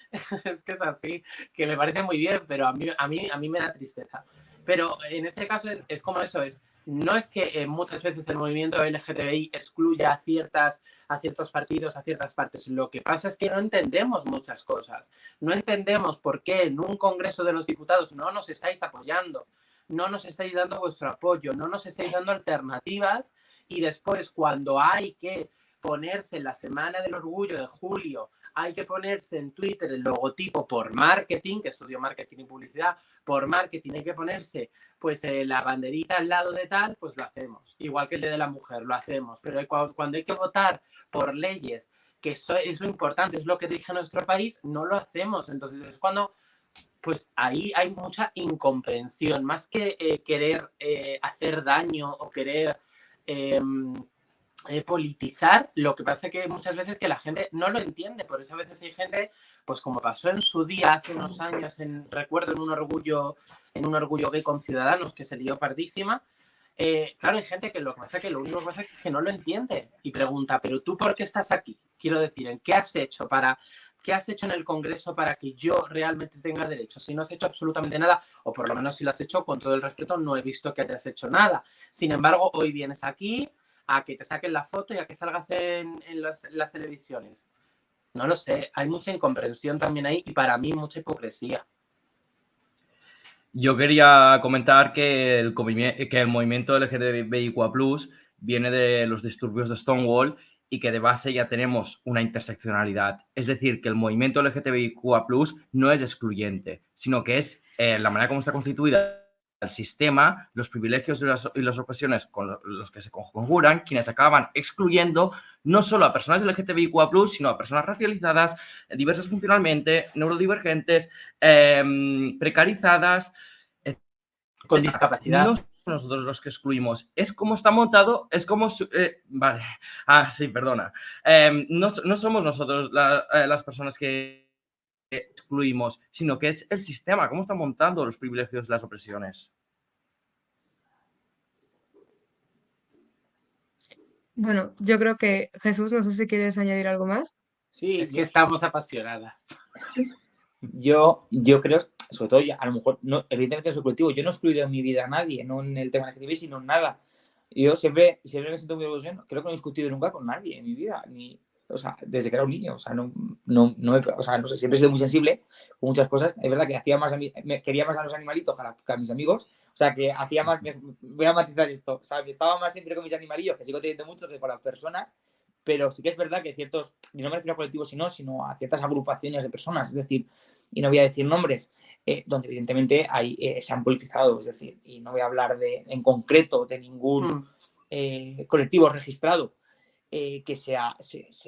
Es que es así, que me parece muy bien, pero a mí me da tristeza. Pero en este caso es como eso, no es que muchas veces el movimiento LGTBI excluya a ciertos partidos, a ciertas partes. Lo que pasa es que no entendemos muchas cosas. No entendemos por qué en un Congreso de los Diputados no nos estáis apoyando, no nos estáis dando vuestro apoyo, no nos estáis dando alternativas y después cuando hay que ponerse en la Semana del Orgullo de julio, hay que ponerse en Twitter el logotipo por marketing, que estudio marketing y publicidad, por marketing hay que ponerse pues la banderita al lado de tal, pues lo hacemos. Igual que el Día de la Mujer, lo hacemos. Pero cuando hay que votar por leyes, que eso es lo importante, es lo que rige nuestro país, no lo hacemos. Entonces es cuando, pues ahí hay mucha incomprensión, más que querer hacer daño o querer politizar. Lo que pasa es que muchas veces que la gente no lo entiende, por eso a veces hay gente, pues como pasó en su día hace unos años, recuerdo en un orgullo gay con Ciudadanos, que se lió pardísima. Claro, hay gente que lo único que pasa es que no lo entiende y pregunta, pero tú ¿por qué estás aquí? Quiero decir, ¿en qué has hecho en el Congreso para que yo realmente tenga derechos? Si no has hecho absolutamente nada, o por lo menos si lo has hecho, con todo el respeto, no he visto que hayas hecho nada. Sin embargo, hoy vienes aquí a que te saquen la foto y a que salgas en las televisiones. No lo sé, hay mucha incomprensión también ahí y para mí mucha hipocresía. Yo quería comentar que el movimiento LGTBIQA+ viene de los disturbios de Stonewall y que de base ya tenemos una interseccionalidad. Es decir, que el movimiento LGTBIQA+ no es excluyente, sino que es la manera como está constituida el sistema, los privilegios y las opresiones con los que se conjuran, quienes acaban excluyendo no solo a personas LGTBIQA+, sino a personas racializadas, diversas funcionalmente, neurodivergentes, precarizadas, con discapacidad. No somos nosotros los que excluimos, es como está montado, es como... vale, sí, perdona. No somos nosotros las personas que excluimos, sino que es el sistema, cómo está montando los privilegios y las opresiones. Bueno, yo creo que Jesús, no sé si quieres añadir algo más. Sí, es que estamos apasionadas. Yo creo, sobre todo, a lo mejor, no, evidentemente es subjetivo, yo no he excluido en mi vida a nadie, no en el tema LGTB, sino en nada. Yo siempre me siento muy orgulloso, creo que no he discutido nunca con nadie en mi vida, o sea, desde que era un niño, o sea, no sé, siempre he sido muy sensible con muchas cosas. Es verdad que quería más a los animalitos que a mis amigos, o sea, que hacía más, voy a matizar esto, o sea, que estaba más siempre con mis animalillos, que sigo teniendo mucho, que con las personas, pero sí que es verdad que ciertos, y no me refiero a colectivos, sino a ciertas agrupaciones de personas, es decir, y no voy a decir nombres, donde evidentemente se han politizado, es decir, y no voy a hablar en concreto de ningún colectivo registrado, que se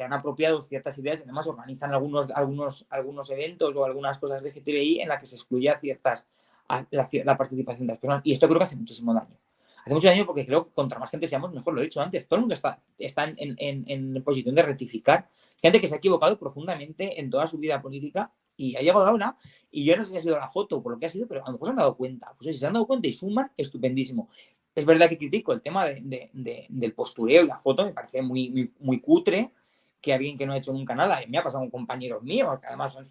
han apropiado ciertas ideas y además organizan algunos eventos o algunas cosas de LGTBI en las que se excluye la participación de las personas. Y esto creo que hace muchísimo daño. Hace mucho daño porque creo que contra más gente seamos, mejor. Lo he dicho antes, todo el mundo está en posición de rectificar. Gente que se ha equivocado profundamente en toda su vida política y ha llegado a una, y yo no sé si ha sido la foto o por lo que ha sido, pero a lo mejor se han dado cuenta. Pues si se han dado cuenta y suman, estupendísimo. Es verdad que critico el tema del postureo y la foto, me parece muy, muy cutre que alguien que no ha hecho nunca nada, y me ha pasado con compañeros míos, que además son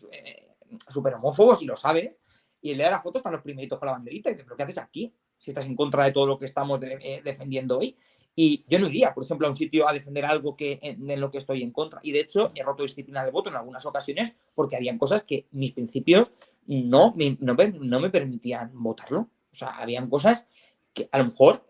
súper homófobos y lo sabes, y el día de la foto están los primeritos con la banderita y dices, ¿pero qué haces aquí? Si estás en contra de todo lo que estamos defendiendo hoy. Y yo no iría, por ejemplo, a un sitio a defender algo en lo que estoy en contra. Y de hecho, he roto disciplina de voto en algunas ocasiones porque habían cosas que mis principios no me permitían votarlo. O sea, habían cosas que a lo mejor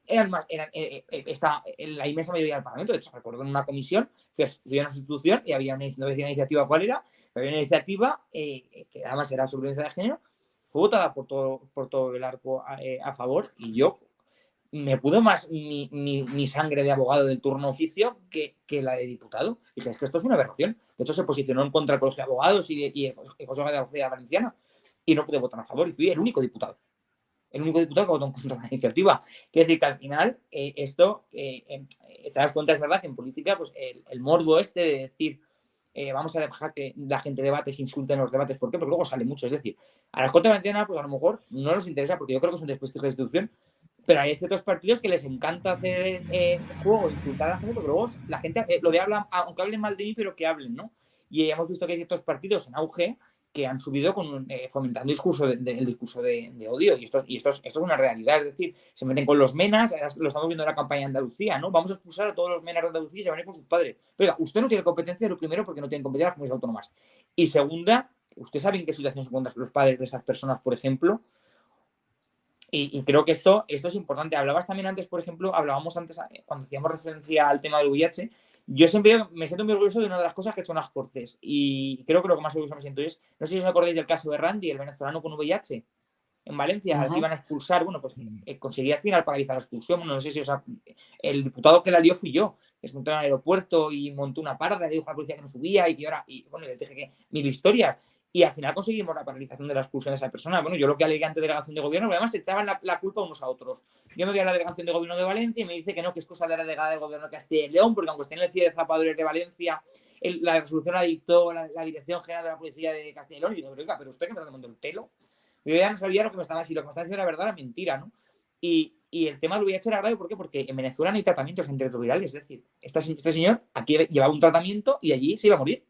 está en la inmensa mayoría del Parlamento. De hecho, recuerdo en una comisión, fui a una institución y había una iniciativa, ¿cuál era? Había una iniciativa que además era sobre violencia de género, fue votada por todo el arco a favor, y yo me pudo más mi sangre de abogado del turno oficio que la de diputado. Y dije, es que esto es una aberración. De hecho, se posicionó en contra del Colegio de Abogados y el Consejo de Abogacía Valenciana, y no pude votar a favor, y fui el único diputado que votó en contra de la iniciativa. Quiere decir que al final te das cuenta, es verdad que en política pues el morbo de decir vamos a dejar que la gente debate, se insulte en los debates. ¿Por qué? Porque luego sale mucho. Es decir, a las Cortes Valencianas pues a lo mejor no nos interesa, porque yo creo que es un desprestigio de la institución, pero hay ciertos partidos que les encanta hacer juego, insultar a la gente, porque luego la gente lo de hablan, aunque hablen mal de mí, pero que hablen, ¿no? Y hemos visto que hay ciertos partidos en auge que han subido fomentando el discurso de odio, y esto es una realidad. Es decir, se meten con los menas, lo estamos viendo en la campaña de Andalucía, ¿no? Vamos a expulsar a todos los menas de Andalucía y se van a ir con sus padres. Pero usted no tiene competencia, lo primero, porque no tiene competencia las comunidades autónomas. Y segunda, ¿usted sabe en qué situación se encuentran los padres de estas personas, por ejemplo? Y creo que esto es importante. Hablabas también antes, por ejemplo, cuando hacíamos referencia al tema del VIH. Yo siempre me siento muy orgulloso de una de las cosas que son las Cortes, y creo que lo que más orgulloso me siento es, no sé si os acordáis del caso de Randy, el venezolano con VIH en Valencia, al que iban a expulsar. Bueno, pues conseguí al final paralizar la expulsión. Bueno, no sé si el diputado que la lió fui yo, que se montó en el aeropuerto y montó una parda, le dijo a la policía que no subía y que ahora, y bueno, les dije que mil historias. y al final conseguimos la paralización de la expulsión de esa persona. Bueno, yo lo que alegué ante delegación de gobierno, pero además se echaban la culpa unos a otros. Yo me voy a la delegación de gobierno de Valencia y me dice que no, que es cosa de la delegada del gobierno de Castilla y León, porque aunque esté en el CIE de Zapadores de Valencia, la resolución la dictó la Dirección General de la Policía de Castilla y León. Y digo, pero usted que me está tomando el pelo. Yo ya no sabía lo que me estaba diciendo, lo que me estaba diciendo era verdad, era mentira, ¿no? Y el tema del VIH era grave, ¿por qué? Porque en Venezuela no hay tratamientos antirretrovirales, es decir, este señor aquí llevaba un tratamiento y allí se iba a morir.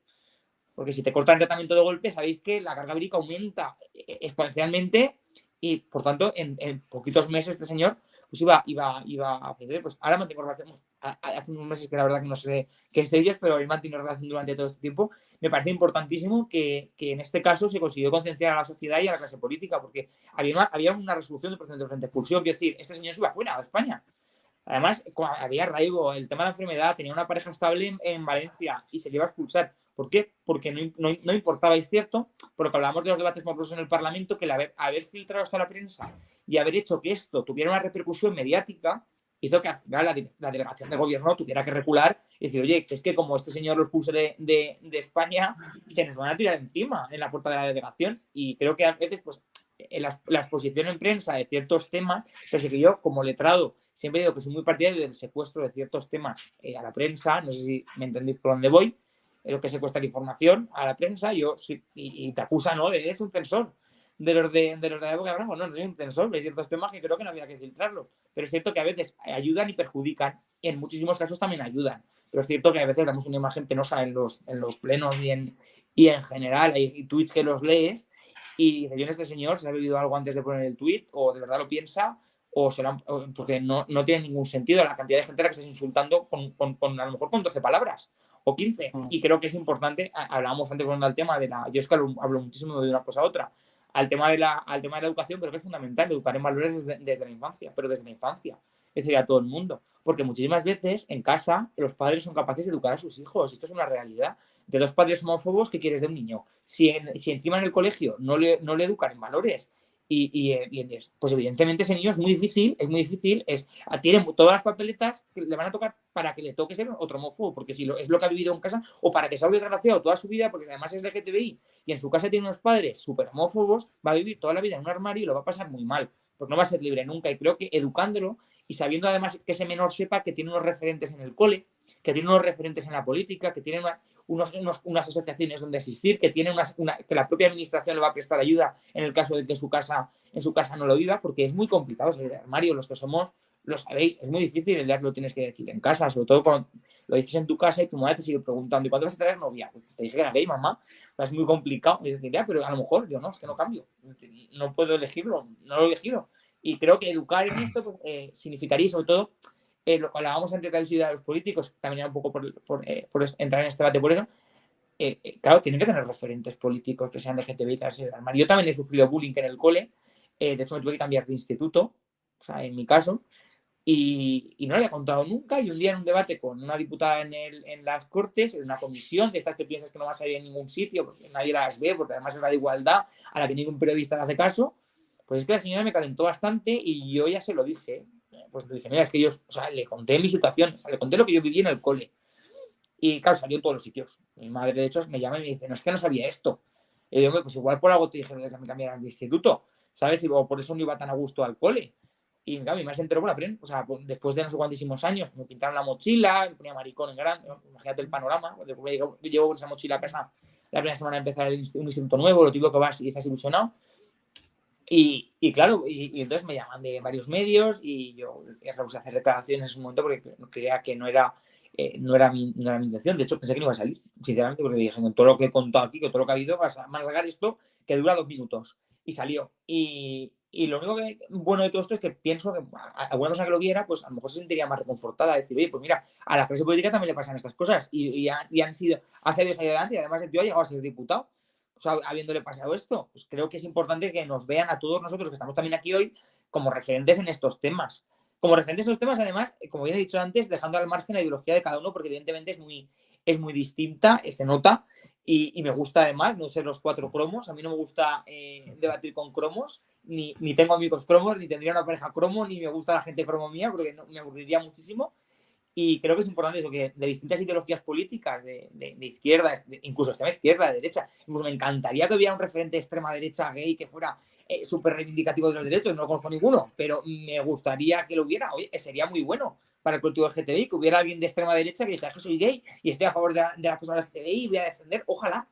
Porque si te cortan el tratamiento de golpe, sabéis que la carga vírica aumenta exponencialmente y, por tanto, en poquitos meses este señor pues iba a perder. Pues ahora mantengo relación, hace unos meses que la verdad que no sé qué es de ellos, pero él mantiene relación durante todo este tiempo. Me parece importantísimo que en este caso se consiguió concienciar a la sociedad y a la clase política, porque había una resolución del procedimiento de frente de expulsión, quiero decir, este señor se iba fuera de España. Además, había arraigo, el tema de la enfermedad, tenía una pareja estable en Valencia y se le iba a expulsar. ¿Por qué? Porque no importaba, es cierto, por lo que hablábamos de los debates morbosos en el Parlamento, que el haber filtrado hasta la prensa y haber hecho que esto tuviera una repercusión mediática hizo que al final la delegación de gobierno tuviera que recular y decir, oye, que es que como este señor lo expulse de España, se nos van a tirar encima en la puerta de la delegación. Y creo que a veces, pues, la exposición en prensa de ciertos temas, pero sí que yo, como letrado, siempre digo que soy muy partidario del secuestro de ciertos temas a la prensa, no sé si me entendéis por dónde voy, lo que secuestra información a la prensa, yo sí, y te acusa, ¿no? De eres un censor de los de la época de Abraham, no soy un censor, hay ciertos temas que creo que no había que filtrarlos, pero es cierto que a veces ayudan y perjudican, y en muchísimos casos también ayudan, pero es cierto que a veces damos una imagen penosa en los plenos y en general, hay tweets que los lees y dices, yo este señor se ha bebido algo antes de poner el tweet, o de verdad lo piensa, porque no tiene ningún sentido la cantidad de gente a la que estás insultando con a lo mejor con 12 palabras o 15. Y creo que es importante, hablábamos antes con el tema de yo es que hablo muchísimo de una cosa a otra, al tema de la educación, pero que es fundamental educar en valores desde la infancia, pero desde la infancia, es decir, a todo el mundo. Porque muchísimas veces en casa los padres son capaces de educar a sus hijos. Esto es una realidad. De dos padres homófobos, ¿qué quieres de un niño? Si encima en el colegio no le educan en valores pues evidentemente ese niño es muy difícil, tiene todas las papeletas que le van a tocar para que le toque ser otro homófobo, porque si es lo que ha vivido en casa, o para que sea un desgraciado toda su vida, porque además es LGTBI y en su casa tiene unos padres súper homófobos, va a vivir toda la vida en un armario y lo va a pasar muy mal, porque no va a ser libre nunca. Y creo que educándolo y sabiendo además que ese menor sepa que tiene unos referentes en el cole, que tiene unos referentes en la política, que tiene unas asociaciones donde asistir, que tiene que la propia administración le va a prestar ayuda en el caso de que en su casa no lo viva, porque es muy complicado salir del armario. Los que somos, lo sabéis, es muy difícil, el día que lo tienes que decir en casa, sobre todo cuando lo dices en tu casa y tu madre te sigue preguntando, ¿y cuándo vas a traer novia? Pues te dije que era gay, mamá. Es muy complicado. Y decir, ya, pero a lo mejor yo no, es que no cambio. No puedo elegirlo, no lo he elegido. Y creo que educar en esto pues, significaría, sobre todo, lo que hablábamos antes de la visibilidad de los políticos, también era un poco por entrar en este debate por eso, claro, tienen que tener referentes políticos que sean LGTBI, que sean del mar. Yo también he sufrido bullying en el cole, de hecho me tuve que cambiar de instituto, o sea, en mi caso, y no lo había contado nunca, y un día en un debate con una diputada en las Cortes, en una comisión, de estas que piensas que no vas a ir en ningún sitio, porque nadie las ve, porque además es la de igualdad, a la que ningún periodista le hace caso, pues es que la señora me calentó bastante y yo ya se lo dije. Pues le dije, mira, es que yo, o sea, le conté mi situación, o sea, le conté lo que yo viví en el cole. Y claro, salió en todos los sitios. Mi madre, de hecho, me llama y me dice, no, es que no sabía esto. Y yo, pues igual por algo te dije que me cambiaras de instituto, ¿sabes? Y por eso no iba tan a gusto al cole. Y claro, mi madre se enteró por la prensa, o sea, después de no sé cuantísimos años, me pintaron la mochila, me ponía maricón en grande, imagínate el panorama. Después llevo con esa mochila a casa la primera semana de empezar un instituto nuevo, lo típico que vas y estás ilusionado. Y claro, y entonces me llaman de varios medios y yo rehusé hacer declaraciones en ese momento porque creía que no era mi intención. De hecho, pensé que no iba a salir, sinceramente, porque dije, con todo lo que he contado aquí, con todo lo que ha habido, van a sacar esto que dura 2 minutos. Y salió. Y lo único bueno de todo esto es que pienso que a alguna persona que lo viera, pues a lo mejor se sentiría más reconfortada, decir, oye, pues mira, a la clase política también le pasan estas cosas y ha salido adelante y además el tío ha llegado a ser diputado. O sea, habiéndole pasado esto, pues creo que es importante que nos vean a todos nosotros que estamos también aquí hoy como referentes en estos temas. Como referentes en estos temas, además, como bien he dicho antes, dejando al margen la ideología de cada uno, porque evidentemente es muy distinta, se nota, y me gusta además no ser los 4 cromos. A mí no me gusta debatir con cromos, ni tengo amigos cromos, ni tendría una pareja cromo, ni me gusta la gente cromo mía, porque me aburriría muchísimo. Y creo que es importante eso, que de distintas ideologías políticas, de izquierda, incluso extrema izquierda, de derecha, incluso me encantaría que hubiera un referente de extrema derecha gay que fuera súper reivindicativo de los derechos, no conozco ninguno, pero me gustaría que lo hubiera. Oye, sería muy bueno para el colectivo LGTBI, que hubiera alguien de extrema derecha que dijera que soy gay y estoy a favor de las personas LGTBI y voy a defender, ojalá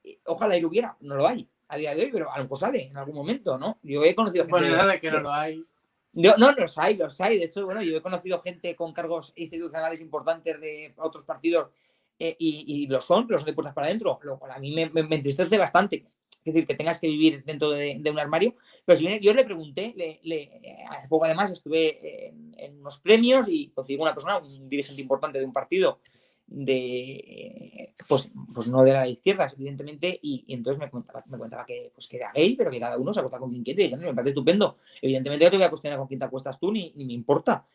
y lo hubiera, no lo hay a día de hoy, pero a lo mejor sale en algún momento, ¿no? Yo he conocido gente... Bueno, de que no lo hay. No, los hay. De hecho, bueno, yo he conocido gente con cargos institucionales importantes de otros partidos y lo son, pero son de puertas para adentro, lo cual a mí me entristece bastante. Es decir, que tengas que vivir dentro de un armario. Pero si yo le pregunté, hace poco además estuve en unos premios y conseguí una persona, un dirigente importante de un partido pues no de la izquierda, evidentemente, y entonces me contaba que era gay, pero que cada uno se acuesta con quien quiere, y me parece estupendo. Evidentemente no te voy a cuestionar con quién te acuestas tú, ni me importa,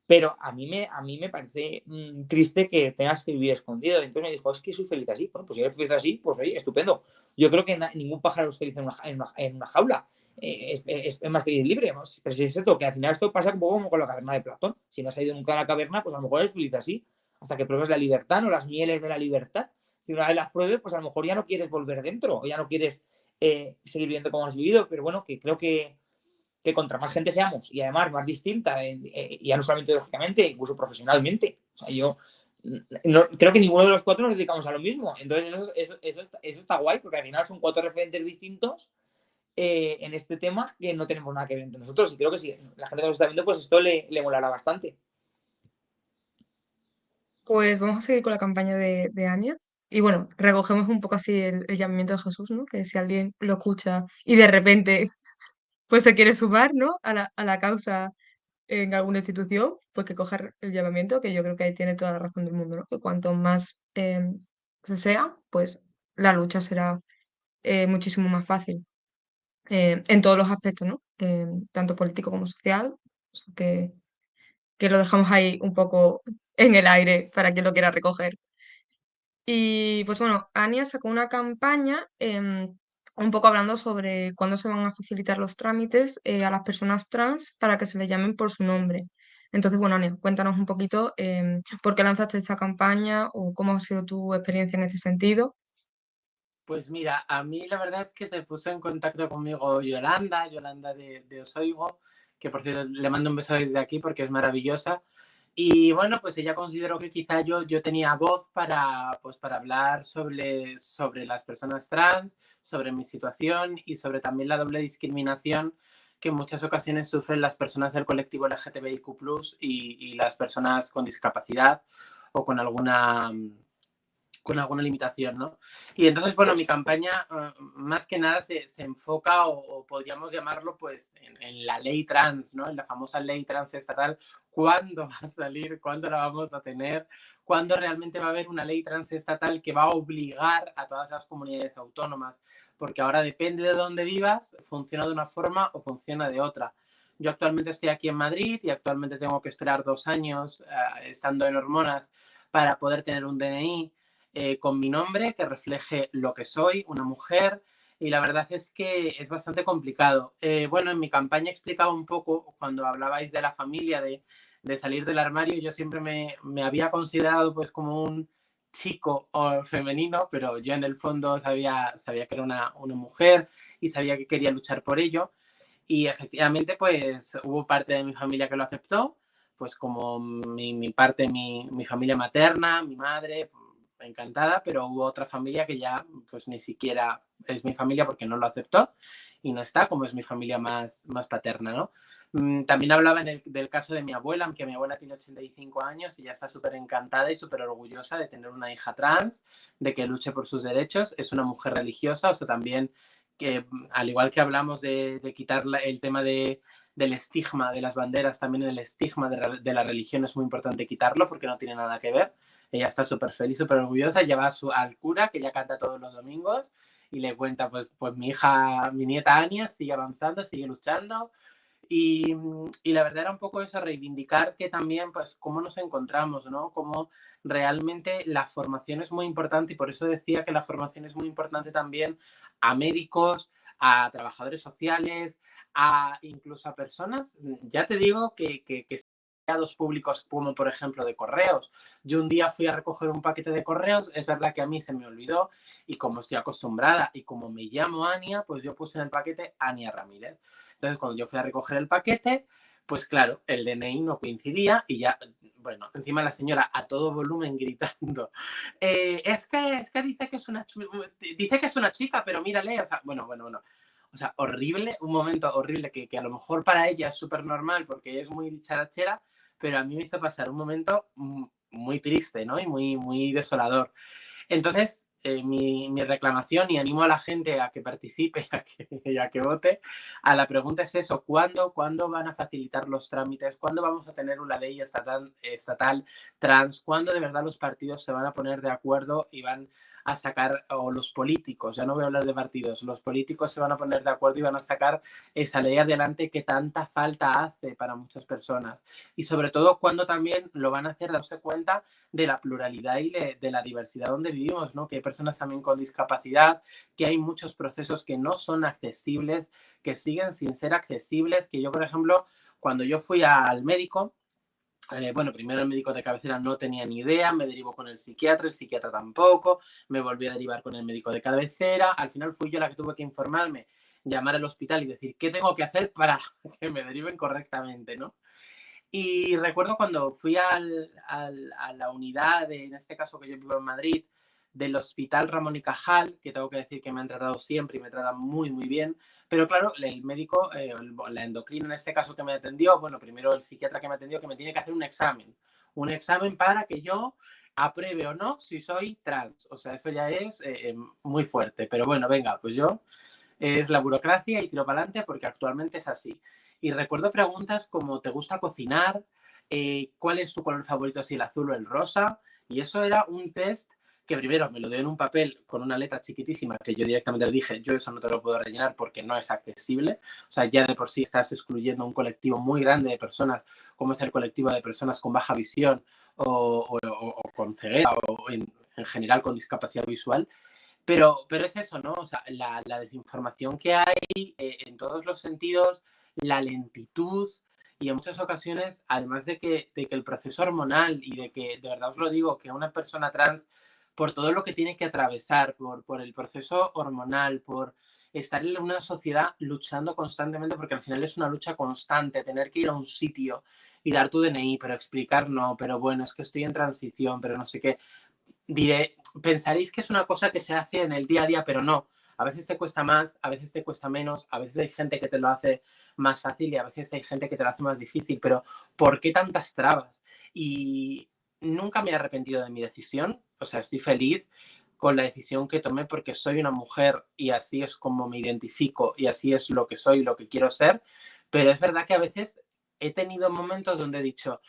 pero a mí me parece triste que tengas que vivir escondido. Entonces me dijo, es que soy feliz así. Bueno, pues si eres feliz así, pues oye, estupendo. Yo creo que ningún pájaro es feliz en una jaula. Es más feliz libre. Pero sí es cierto que al final esto pasa un poco como con la caverna de Platón. Si no has ido nunca a la caverna, pues a lo mejor eres feliz así, hasta que pruebes la libertad, ¿no? Las mieles de la libertad. Si una vez las pruebes, pues a lo mejor ya no quieres volver dentro, o ya no quieres seguir viviendo como has vivido, pero bueno, que creo que contra más gente seamos y además más distinta, ya no solamente ideológicamente, incluso profesionalmente. O sea, yo creo que ninguno de los cuatro nos dedicamos a lo mismo. Entonces eso está guay, porque al final son cuatro referentes distintos en este tema que no tenemos nada que ver entre nosotros. Y creo que si la gente que nos está viendo, pues esto le molará bastante. Pues vamos a seguir con la campaña de Ania. Y bueno, recogemos un poco así el llamamiento de Jesús, ¿no? Que si alguien lo escucha y de repente pues se quiere sumar, ¿no? A la causa en alguna institución, pues que coja el llamamiento, que yo creo que ahí tiene toda la razón del mundo, ¿no? Que cuanto más se sea, pues la lucha será muchísimo más fácil en todos los aspectos, ¿no? Tanto político como social, o sea, que lo dejamos ahí un poco en el aire para quien lo quiera recoger. Y pues bueno, Ania sacó una campaña un poco hablando sobre cuándo se van a facilitar los trámites a las personas trans para que se les llamen por su nombre. Entonces, bueno, Ania, cuéntanos un poquito por qué lanzaste esta campaña o cómo ha sido tu experiencia en este sentido. Pues mira, a mí la verdad es que se puso en contacto conmigo Yolanda de Os Oigo, que por cierto le mando un beso desde aquí porque es maravillosa. Y bueno, pues ella consideró que quizá yo tenía voz para hablar sobre las personas trans, sobre mi situación y sobre también la doble discriminación que en muchas ocasiones sufren las personas del colectivo LGTBIQ+, y las personas con discapacidad o con alguna limitación, ¿no? Y entonces, bueno, mi campaña más que nada se enfoca, o podríamos llamarlo, pues, en la ley trans, ¿no? En la famosa ley trans estatal. ¿Cuándo va a salir? ¿Cuándo la vamos a tener? ¿Cuándo realmente va a haber una ley trans estatal que va a obligar a todas las comunidades autónomas? Porque ahora depende de dónde vivas, funciona de una forma o funciona de otra. Yo actualmente estoy aquí en Madrid y actualmente tengo que esperar 2 años estando en hormonas para poder tener un DNI con mi nombre que refleje lo que soy, una mujer, y la verdad es que es bastante complicado. Bueno, en mi campaña explicaba un poco, cuando hablabais de la familia, de salir del armario, yo siempre me había considerado pues como un chico o femenino, pero yo en el fondo sabía que era una mujer y sabía que quería luchar por ello. Y efectivamente, pues hubo parte de mi familia que lo aceptó, pues como mi familia materna, mi madre, encantada, pero hubo otra familia que ya pues ni siquiera es mi familia porque no lo aceptó y no está, como es mi familia más paterna, ¿no? También hablaba del caso de mi abuela, aunque mi abuela tiene 85 años y ya está súper encantada y súper orgullosa de tener una hija trans, de que luche por sus derechos. Es una mujer religiosa, o sea, también que al igual que hablamos de quitar el tema del estigma de las banderas, también el estigma de la religión es muy importante quitarlo porque no tiene nada que ver. Ella está súper feliz, súper orgullosa, lleva al cura que ya canta todos los domingos y le cuenta, pues mi nieta Ania sigue avanzando, sigue luchando. Y la verdad era un poco eso, reivindicar que también, pues, cómo nos encontramos, ¿no? Cómo realmente la formación es muy importante, y por eso decía que la formación es muy importante también a médicos, a trabajadores sociales, incluso a personas, ya te digo, que empleados públicos como por ejemplo de correos. Yo un día fui a recoger un paquete de correos, es verdad que a mí se me olvidó y como estoy acostumbrada y como me llamo Ania, pues yo puse en el paquete Ania Ramírez. Entonces cuando yo fui a recoger el paquete, pues claro, el DNI no coincidía y ya, bueno, encima la señora a todo volumen gritando, es que dice que es una chica, pero mírale, o sea, bueno. O sea, horrible, un momento horrible que a lo mejor para ella es súper normal porque ella es muy dicharachera, pero a mí me hizo pasar un momento muy triste, ¿no? Y muy desolador. Entonces, mi reclamación, y animo a la gente a que participe y a que vote, a la pregunta es eso: ¿cuándo van a facilitar los trámites? ¿Cuándo vamos a tener una ley estatal trans? ¿Cuándo de verdad los partidos se van a poner de acuerdo y van a sacar, o los políticos, ya no voy a hablar de partidos, los políticos se van a poner de acuerdo y van a sacar esa ley adelante que tanta falta hace para muchas personas? Y sobre todo, ¿cuándo también lo van a hacer dándose cuenta de la pluralidad y de la diversidad donde vivimos, ¿no? Que hay personas también con discapacidad, que hay muchos procesos que no son accesibles, que siguen sin ser accesibles, que yo, por ejemplo, cuando yo fui al médico, bueno, primero el médico de cabecera no tenía ni idea, me derivó con el psiquiatra tampoco, me volvió a derivar con el médico de cabecera, al final fui yo la que tuve que informarme, llamar al hospital y decir qué tengo que hacer para que me deriven correctamente, ¿no? Y recuerdo cuando fui a la unidad, en este caso que yo vivo en Madrid, del Hospital Ramón y Cajal, que tengo que decir que me han tratado siempre y me tratan muy, muy bien. Pero claro, el médico, la endocrina en este caso que me atendió, bueno, primero el psiquiatra que me atendió, que me tiene que hacer un examen para que yo apruebe o no si soy trans. O sea, eso ya es muy fuerte. Pero bueno, venga, pues yo es la burocracia y tiro para adelante porque actualmente es así. Y recuerdo preguntas como: ¿te gusta cocinar? ¿Cuál es tu color favorito, si el azul o el rosa? Y eso era un test que primero me lo dio en un papel con una letra chiquitísima que yo directamente le dije, yo eso no te lo puedo rellenar porque no es accesible. O sea, ya de por sí estás excluyendo un colectivo muy grande de personas, como es el colectivo de personas con baja visión o con ceguera o en general con discapacidad visual. Pero es eso, ¿no? O sea, la desinformación que hay en todos los sentidos, la lentitud y en muchas ocasiones, además de que el proceso hormonal y de que, de verdad os lo digo, que una persona trans, por todo lo que tiene que atravesar, por el proceso hormonal, por estar en una sociedad luchando constantemente, porque al final es una lucha constante, tener que ir a un sitio y dar tu DNI, pero explicar no, pero bueno, es que estoy en transición, pero no sé qué. Diré, pensaréis que es una cosa que se hace en el día a día, pero no. A veces te cuesta más, a veces te cuesta menos, a veces hay gente que te lo hace más fácil y a veces hay gente que te lo hace más difícil, pero ¿por qué tantas trabas? Y nunca me he arrepentido de mi decisión, o sea, estoy feliz con la decisión que tomé porque soy una mujer y así es como me identifico y así es lo que soy, lo que quiero ser, pero es verdad que a veces he tenido momentos donde he dicho,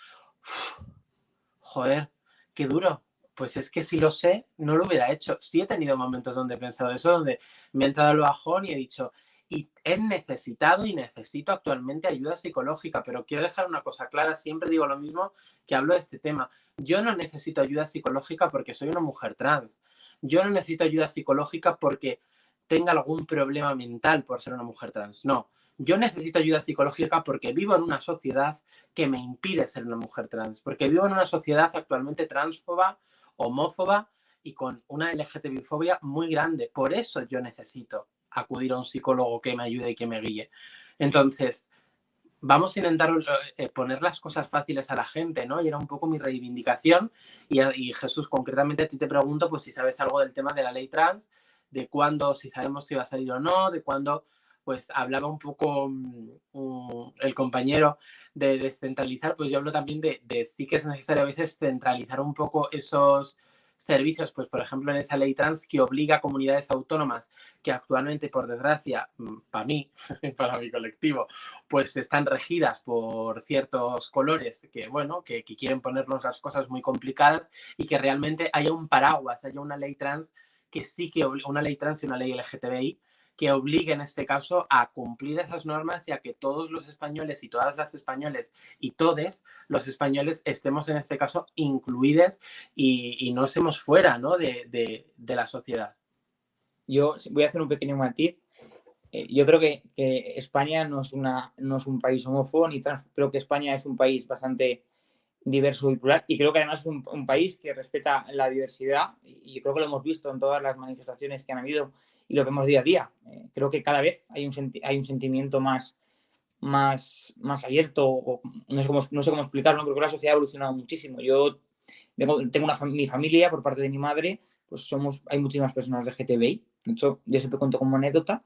joder, qué duro. Pues es que si lo sé, no lo hubiera hecho. Sí he tenido momentos donde he pensado eso, donde me ha entrado el bajón y he dicho, y he necesitado y necesito actualmente ayuda psicológica, pero quiero dejar una cosa clara, siempre digo lo mismo que hablo de este tema. Yo no necesito ayuda psicológica porque soy una mujer trans. Yo no necesito ayuda psicológica porque tenga algún problema mental por ser una mujer trans. No, yo necesito ayuda psicológica porque vivo en una sociedad que me impide ser una mujer trans, porque vivo en una sociedad actualmente transfoba, homófoba y con una LGTB-fobia muy grande. Por eso yo necesito acudir a un psicólogo que me ayude y que me guíe. Entonces, vamos a intentar poner las cosas fáciles a la gente, ¿no? Y era un poco mi reivindicación. Y Jesús, concretamente a ti te pregunto, pues si sabes algo del tema de la ley trans, de cuándo, si sabemos si va a salir o no, de cuándo, pues hablaba un poco el compañero de descentralizar, pues yo hablo también de sí que es necesario a veces centralizar un poco esos servicios, pues por ejemplo en esa ley trans que obliga a comunidades autónomas que actualmente, por desgracia, para mí, para mi colectivo, pues están regidas por ciertos colores que, bueno, que quieren ponernos las cosas muy complicadas y que realmente haya un paraguas, haya una ley trans que sí que, una ley trans y una ley LGTBI que obligue en este caso a cumplir esas normas y a que todos los españoles y todas las españoles y todes los españoles estemos en este caso incluidos y no estemos fuera, ¿no? de la sociedad. Yo voy a hacer un pequeño matiz. Yo creo que España no es un país homófobo ni trans. Creo que España es un país bastante diverso y plural, y creo que además es un país que respeta la diversidad, y creo que lo hemos visto en todas las manifestaciones que han habido y lo vemos día a día. Creo que cada vez hay un sentimiento más abierto, o no sé cómo explicarlo, pero creo que la sociedad ha evolucionado muchísimo. Yo tengo mi familia, por parte de mi madre, pues hay muchísimas personas de LGTBI. De hecho, yo siempre cuento como anécdota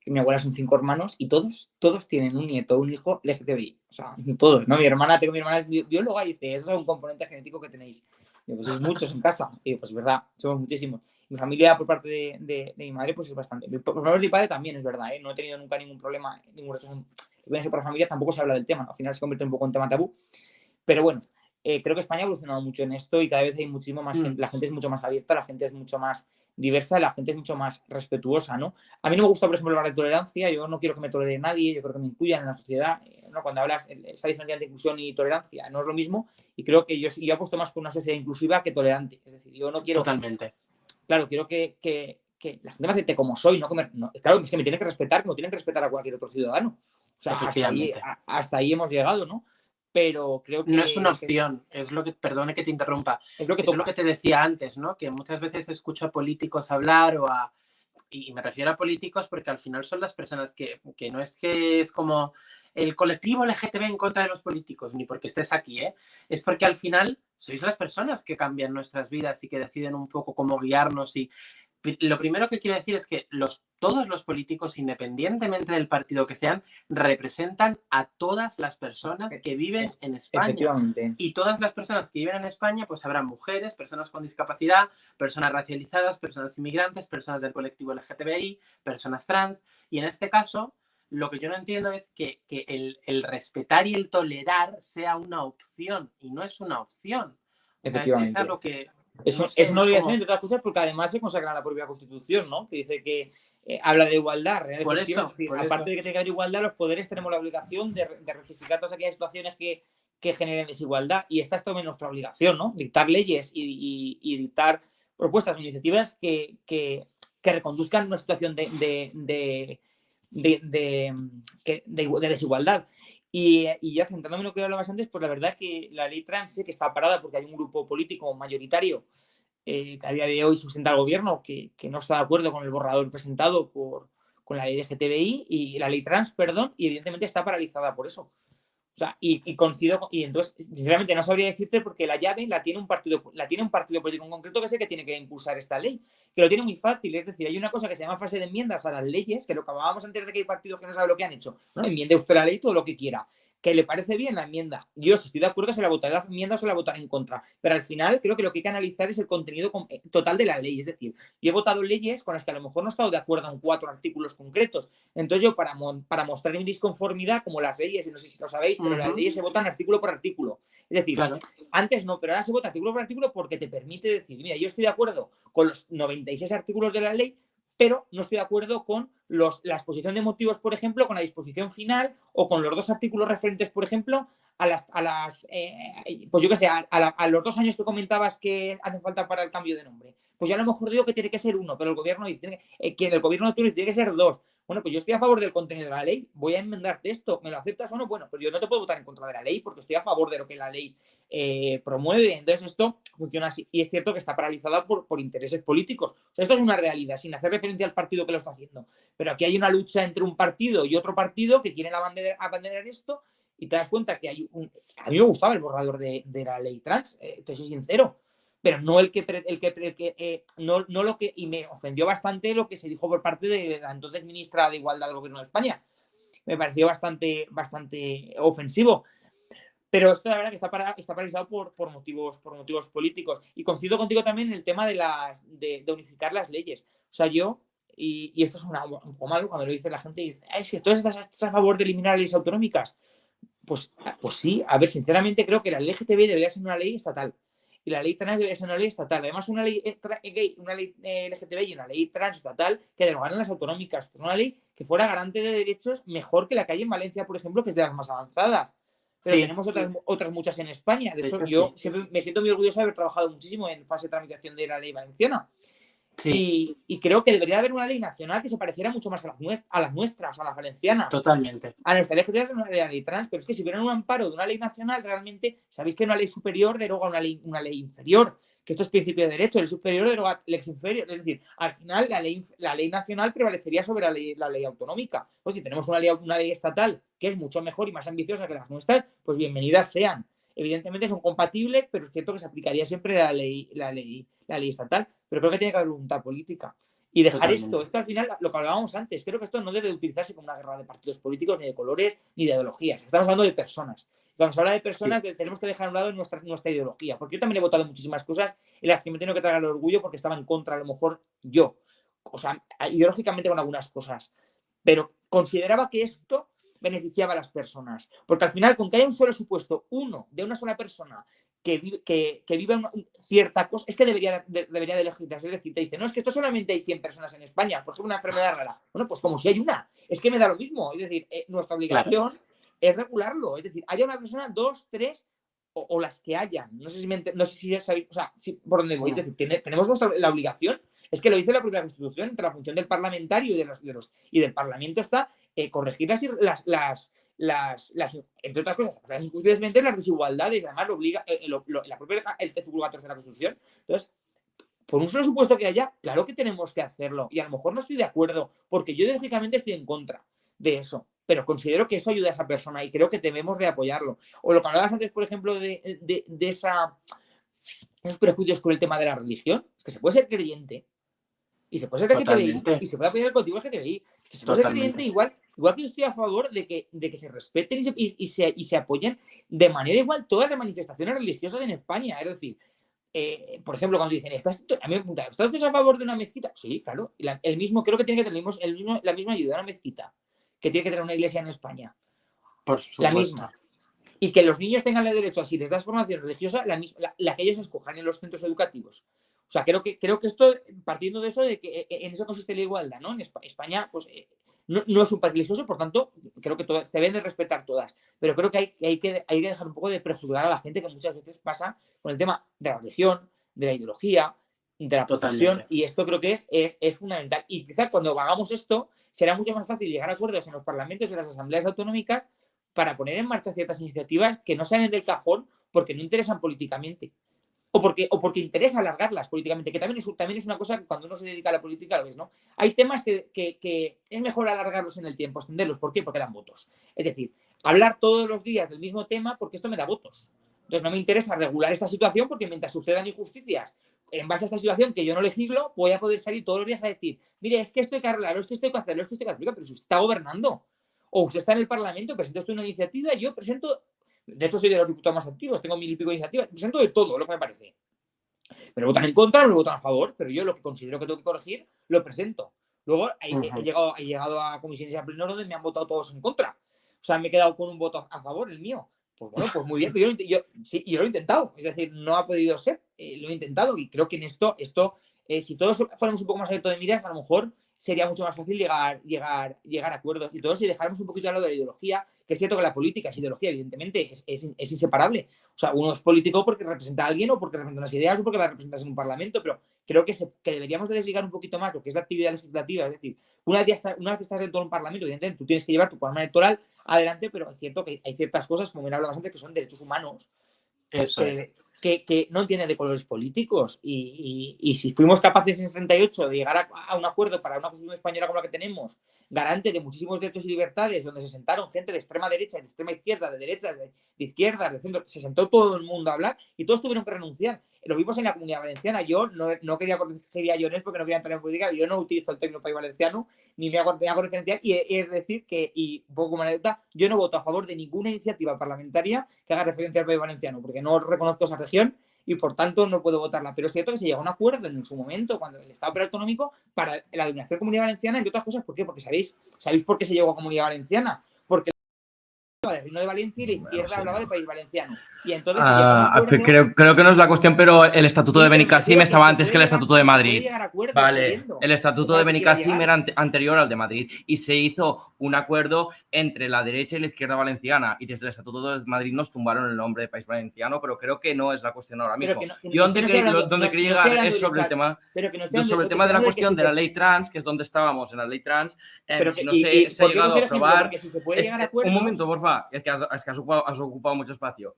que mi abuela son 5 hermanos y todos tienen un nieto, un hijo LGTBI. O sea, todos, ¿no? Tengo mi hermana es bióloga y dice, eso es un componente genético que tenéis. Digo, pues es muchos en casa. Y digo, pues es verdad, somos muchísimos. Mi familia, por parte de mi madre, pues es bastante. Por parte de mi padre también es verdad, ¿eh? No he tenido nunca ningún problema, ningún rechazo. Por la familia tampoco se habla del tema, ¿no? Al final se convierte un poco en tema tabú. Pero bueno, creo que España ha evolucionado mucho en esto y cada vez hay muchísimo más gente. La gente es mucho más abierta, la gente es mucho más diversa, la gente es mucho más respetuosa, ¿no? A mí no me gusta, por ejemplo, hablar de tolerancia. Yo no quiero que me tolere nadie, yo creo que me incluyan en la sociedad, ¿no? Cuando hablas esa diferencia entre inclusión y tolerancia no es lo mismo, y creo que yo apuesto más por una sociedad inclusiva que tolerante. Es decir, yo no quiero... Totalmente. Claro, quiero que la gente me acepte como soy, no, claro, es que me tiene que respetar, como tienen que respetar a cualquier otro ciudadano. O sea, hasta ahí hemos llegado, ¿no? Pero creo que... No es una opción, es lo que, perdone que te interrumpa, es lo que te decía antes, ¿no? Que muchas veces escucho a políticos hablar y me refiero a políticos porque al final son las personas que no es que es como el colectivo LGTB en contra de los políticos, ni porque estés aquí, ¿eh? Es porque al final sois las personas que cambian nuestras vidas y que deciden un poco cómo guiarnos. Y lo primero que quiero decir es que todos los políticos, independientemente del partido que sean, representan a todas las personas que viven en España. Efectivamente. Y todas las personas que viven en España, pues habrán mujeres, personas con discapacidad, personas racializadas, personas inmigrantes, personas del colectivo LGTBI, personas trans. Y en este caso, lo que yo no entiendo es que el respetar y el tolerar sea una opción, y no es una opción. O sea, es algo que... Es una obligación, entre otras cosas, porque además se consagra en la propia Constitución, ¿no? Que dice que habla de igualdad. Por eso, aparte de que tenga que haber igualdad, los poderes tenemos la obligación de rectificar todas aquellas situaciones que generen desigualdad. Y esta es también nuestra obligación, ¿no? Dictar leyes y dictar propuestas o iniciativas que reconduzcan una situación de desigualdad. Y ya centrándome en lo que hablabas antes, pues la verdad que la ley trans sé que está parada porque hay un grupo político mayoritario que a día de hoy sustenta al gobierno que no está de acuerdo con el borrador presentado con la ley de LGTBI y la ley trans, perdón, y evidentemente está paralizada por eso. O sea, y coincido, y entonces, sinceramente, no sabría decirte porque la llave la tiene un partido político en concreto que sé que tiene que impulsar esta ley, que lo tiene muy fácil. Es decir, hay una cosa que se llama fase de enmiendas a las leyes, que lo que hablábamos antes de que hay partidos que no saben lo que han hecho. No, enmiende usted la ley todo lo que quiera. Que le parece bien la enmienda. Yo, si estoy de acuerdo, se la votaré la enmienda o se la votaré en contra. Pero al final creo que lo que hay que analizar es el contenido total de la ley. Es decir, yo he votado leyes con las que a lo mejor no he estado de acuerdo en 4 artículos concretos. Entonces yo, para mostrar mi disconformidad, como las leyes, y no sé si lo sabéis, pero las leyes se votan artículo por artículo. Es decir, claro, antes no, pero ahora se vota artículo por artículo porque te permite decir, mira, yo estoy de acuerdo con los 96 artículos de la ley, pero no estoy de acuerdo con la exposición de motivos, por ejemplo, con la disposición final o con los 2 artículos referentes, por ejemplo, pues yo qué sé, a los 2 años que comentabas que hacen falta para el cambio de nombre. Pues yo a lo mejor digo que tiene que ser 1, pero el gobierno dice que el gobierno de turno tiene que ser 2. Bueno, pues yo estoy a favor del contenido de la ley, voy a enmendarte esto, ¿me lo aceptas o no? Bueno, pero yo no te puedo votar en contra de la ley porque estoy a favor de lo que la ley promueve. Entonces esto funciona así, y es cierto que está paralizada por intereses políticos. O sea, esto es una realidad, sin hacer referencia al partido que lo está haciendo. Pero aquí hay una lucha entre un partido y otro partido que quieren abanderar esto, y te das cuenta que hay a mí me gustaba el borrador de la ley trans, te soy sincero, pero no no lo que, y me ofendió bastante lo que se dijo por parte de la entonces ministra de Igualdad del Gobierno de España. Me pareció bastante ofensivo. Pero esto la verdad que está paralizado por motivos políticos. Y coincido contigo también en el tema de unificar las leyes. O sea, yo, y esto es un poco malo cuando lo dice la gente, y dice, es que todas estás a favor de eliminar leyes autonómicas. Pues sí, a ver, sinceramente creo que la LGTBI debería ser una ley estatal. Y la ley trans debería ser una ley estatal. Además, una ley LGTBI y una ley trans estatal que derogaran las autonómicas. Pero una ley que fuera garante de derechos mejor que la que hay en Valencia, por ejemplo, que es de las más avanzadas. Pero sí, tenemos otras muchas en España. De hecho, yo siempre me siento muy orgulloso de haber trabajado muchísimo en fase de tramitación de la ley valenciana. Sí, Y creo que debería haber una ley nacional que se pareciera mucho más a las nuestras, a las valencianas. totalmente. A nuestra ley es una ley trans, pero es que si hubiera un amparo de una ley nacional, realmente sabéis que una ley superior deroga una ley inferior, que esto es principio de derecho, el superior deroga lex inferior, es decir, al final la ley nacional prevalecería sobre la ley autonómica. Pues si tenemos una ley estatal que es mucho mejor y más ambiciosa que las nuestras, pues bienvenidas sean. Evidentemente son compatibles, pero es cierto que se aplicaría siempre la ley estatal, pero creo que tiene que haber voluntad política. Y dejar esto al final, lo que hablábamos antes, creo que esto no debe utilizarse como una guerra de partidos políticos, ni de colores, ni de ideologías. Estamos hablando de personas. Cuando se habla de personas, tenemos que dejar a un lado nuestra ideología. Porque yo también he votado muchísimas cosas en las que me tengo que tragar el orgullo porque estaba en contra, a lo mejor yo. O sea, ideológicamente con algunas cosas. Pero consideraba que esto beneficiaba a las personas. Porque al final, con que haya un solo supuesto, uno de una sola persona que vive cierta cosa, es que debería de legislarse. Es decir, te dice, no, es que esto solamente hay 100 personas en España, por ejemplo, una enfermedad rara. Bueno, pues como si hay una, es que me da lo mismo. Es decir, nuestra obligación es regularlo. Es decir, haya una persona, 2, 3 o las que hayan. No sé si ya sabéis, o sea, por dónde voy. Es decir, tenemos la obligación, es que lo dice la propia Constitución, entre la función del parlamentario y del Parlamento está corregir entre otras cosas, las injusticias, las desigualdades, además lo obliga la propia el artículo 14 de la Constitución. Entonces, por un solo supuesto que haya, claro que tenemos que hacerlo. Y a lo mejor no estoy de acuerdo, porque yo ideológicamente estoy en contra de eso. Pero considero que eso ayuda a esa persona y creo que debemos de apoyarlo. O lo que hablabas antes, por ejemplo, de esos prejuicios con el tema de la religión, es que se puede ser creyente y se puede ser LGTBI y se puede apoyar el colectivo LGTBI. Que se puede ser creyente igual que yo estoy a favor de que se respeten y se apoyen de manera igual todas las manifestaciones religiosas en España. Es decir, por ejemplo, cuando dicen, a mí me preguntan, ¿estás a favor de una mezquita? Sí, claro. Creo que tiene que tener la misma ayuda a una mezquita que tiene que tener una iglesia en España. Por supuesto. La misma. Y que los niños tengan el derecho, si les das formación religiosa, la que ellos escojan en los centros educativos. O sea, creo que esto, partiendo de eso, de que en eso consiste la igualdad, ¿no? En España, pues no es un país religioso, por tanto, creo que todas deben de respetar todas. Pero creo que hay que dejar un poco de prejuzgar a la gente, que muchas veces pasa con el tema de la religión, de la ideología, de la profesión, y esto creo que es fundamental. Y quizá cuando hagamos esto, será mucho más fácil llegar a acuerdos en los parlamentos y en las asambleas autonómicas para poner en marcha ciertas iniciativas que no salen del cajón porque no interesan políticamente. O porque interesa alargarlas políticamente, que también es una cosa que cuando uno se dedica a la política lo ves, ¿no? Hay temas que es mejor alargarlos en el tiempo, extenderlos. ¿Por qué? Porque dan votos. Es decir, hablar todos los días del mismo tema porque esto me da votos. Entonces no me interesa regular esta situación porque mientras sucedan injusticias en base a esta situación que yo no legislo, voy a poder salir todos los días a decir, mire, es que esto hay que arreglarlo, es que esto hay que hacerlo, es que esto hay que hacerlo, pero si usted está gobernando o usted está en el Parlamento, presenta usted una iniciativa y yo presento. De hecho, soy de los diputados más activos, tengo 1000 y pico de iniciativas, presento de todo lo que me parece. Me lo votan en contra, me lo votan a favor, pero yo lo que considero que tengo que corregir, lo presento. Luego he llegado a comisiones y a plenos donde me han votado todos en contra. O sea, me he quedado con un voto a favor, el mío. Pues bueno, pues muy bien, pero yo lo he intentado. Es decir, no ha podido ser, lo he intentado y creo que en esto si todos fuéramos un poco más abiertos de miras, a lo mejor sería mucho más fácil llegar a acuerdos. Y todos si dejáramos un poquito de lado de la ideología, que es cierto que la política es ideología, evidentemente, es inseparable. O sea, uno es político porque representa a alguien o porque representa unas ideas o porque va a representarse en un parlamento, pero creo que deberíamos de desligar un poquito más lo que es la actividad legislativa. Es decir, una vez estás dentro de un parlamento, evidentemente, tú tienes que llevar tu programa electoral adelante, pero es cierto que hay ciertas cosas, como bien hablabas antes, que son derechos humanos. Que no entienden de colores políticos y si fuimos capaces en 78 de llegar a un acuerdo para una Constitución española como la que tenemos, garante de muchísimos derechos y libertades, donde se sentaron gente de extrema derecha, de extrema izquierda, de derechas, de izquierdas, de centro, se sentó todo el mundo a hablar y todos tuvieron que renunciar. Lo vimos en la Comunidad Valenciana. Yo no quería corregir a Llorens porque no quería entrar en política. Yo no utilizo el término país valenciano ni me hago referenciar. Y es decir que, y un poco como anécdota, yo no voto a favor de ninguna iniciativa parlamentaria que haga referencia al país valenciano porque no reconozco esa región y por tanto no puedo votarla. Pero es cierto que se llegó a un acuerdo en su momento cuando el Estado Autonómico para la denominación Comunidad Valenciana, entre otras cosas. ¿Por qué? Porque ¿sabéis por qué se llegó a Comunidad Valenciana? Porque del Reino de Valencia y la izquierda sí, hablaba no. de País Valenciano. Y entonces se llegó a un acuerdo. Creo que no es la cuestión, pero el Estatuto de Sí, pero me Benicàssim refiero estaba se antes puede que el llegar- Estatuto de se puede Madrid. llegar a acuerdos, Vale, jodiendo. el Estatuto Es a de lo que quiero Benicàssim llegar. era anterior al de Madrid y se hizo un acuerdo entre la derecha y la izquierda valenciana y desde el Estatuto de Madrid nos tumbaron el nombre de País Valenciano, pero creo que no es la cuestión ahora Pero mismo. que no, Y es que no estoy hablando, donde no quería estoy llegar hablando es del sobre el Estado, tema, pero que no estoy hablando sobre el estoy tema de la hablando que cuestión si de se, la ley trans, que es donde estábamos, en la ley trans, pero si que, no se ha ¿por qué llegado puse a el ejemplo? aprobar... Porque si se puede llegar a acuerdos. Un momento, porfa, es que has ocupado mucho espacio.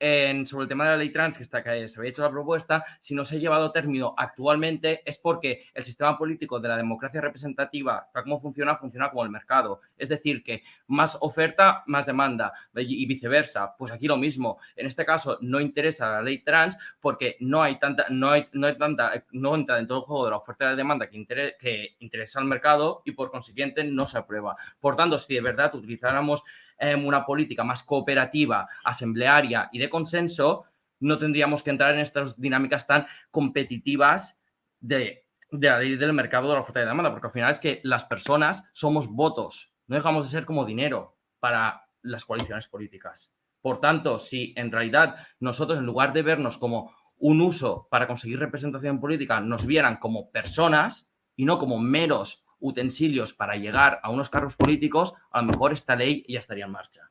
Sobre el tema de la ley trans, que se había hecho la propuesta, si no se ha llevado a término actualmente es porque el sistema político de la democracia representativa, tal como funciona como el mercado. Es decir, que más oferta, más demanda y viceversa. Pues aquí lo mismo. En este caso no interesa la ley trans porque no entra dentro del juego de la oferta y la demanda que interesa al mercado y por consiguiente no se aprueba. Por tanto, si de verdad utilizáramos una política más cooperativa, asamblearia y de consenso, no tendríamos que entrar en estas dinámicas tan competitivas de la ley del mercado de la oferta y demanda, porque al final es que las personas somos votos, no dejamos de ser como dinero para las coaliciones políticas. Por tanto, si en realidad nosotros, en lugar de vernos como un uso para conseguir representación política, nos vieran como personas y no como meros utensilios para llegar a unos cargos políticos, a lo mejor esta ley ya estaría en marcha.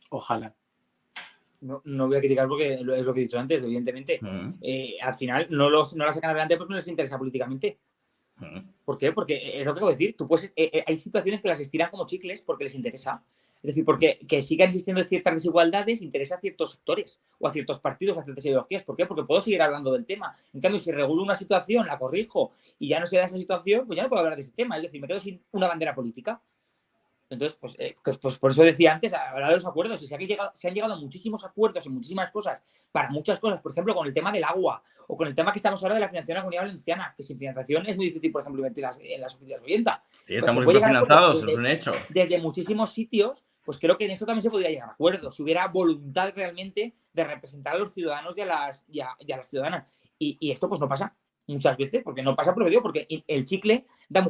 Ojalá. No voy a criticar porque es lo que he dicho antes, evidentemente. Al final no la sacan adelante porque no les interesa políticamente. ¿Por qué? Porque es lo que acabo de decir. Hay situaciones que las estiran como chicles porque les interesa. Es decir, porque que sigan existiendo ciertas desigualdades interesa a ciertos sectores o a ciertos partidos, a ciertas ideologías. ¿Por qué? Porque puedo seguir hablando del tema. En cambio, si regulo una situación, la corrijo y ya no se da esa situación, pues ya no puedo hablar de ese tema. Es decir, me quedo sin una bandera política. Entonces, pues por eso decía antes, hablar de los acuerdos, y se han llegado a muchísimos acuerdos en muchísimas cosas, para muchas cosas, por ejemplo, con el tema del agua, o con el tema que estamos ahora de la financiación de la Comunidad Valenciana, que sin financiación es muy difícil, por ejemplo, invertir en las oficinas de vivienda. Sí, estamos infrafinanciados, es un hecho. Desde muchísimos sitios, pues creo que en eso también se podría llegar a acuerdos, si hubiera voluntad realmente de representar a los ciudadanos y a las ciudadanas. Y esto pues no pasa muchas veces, porque no pasa, porque el chicle da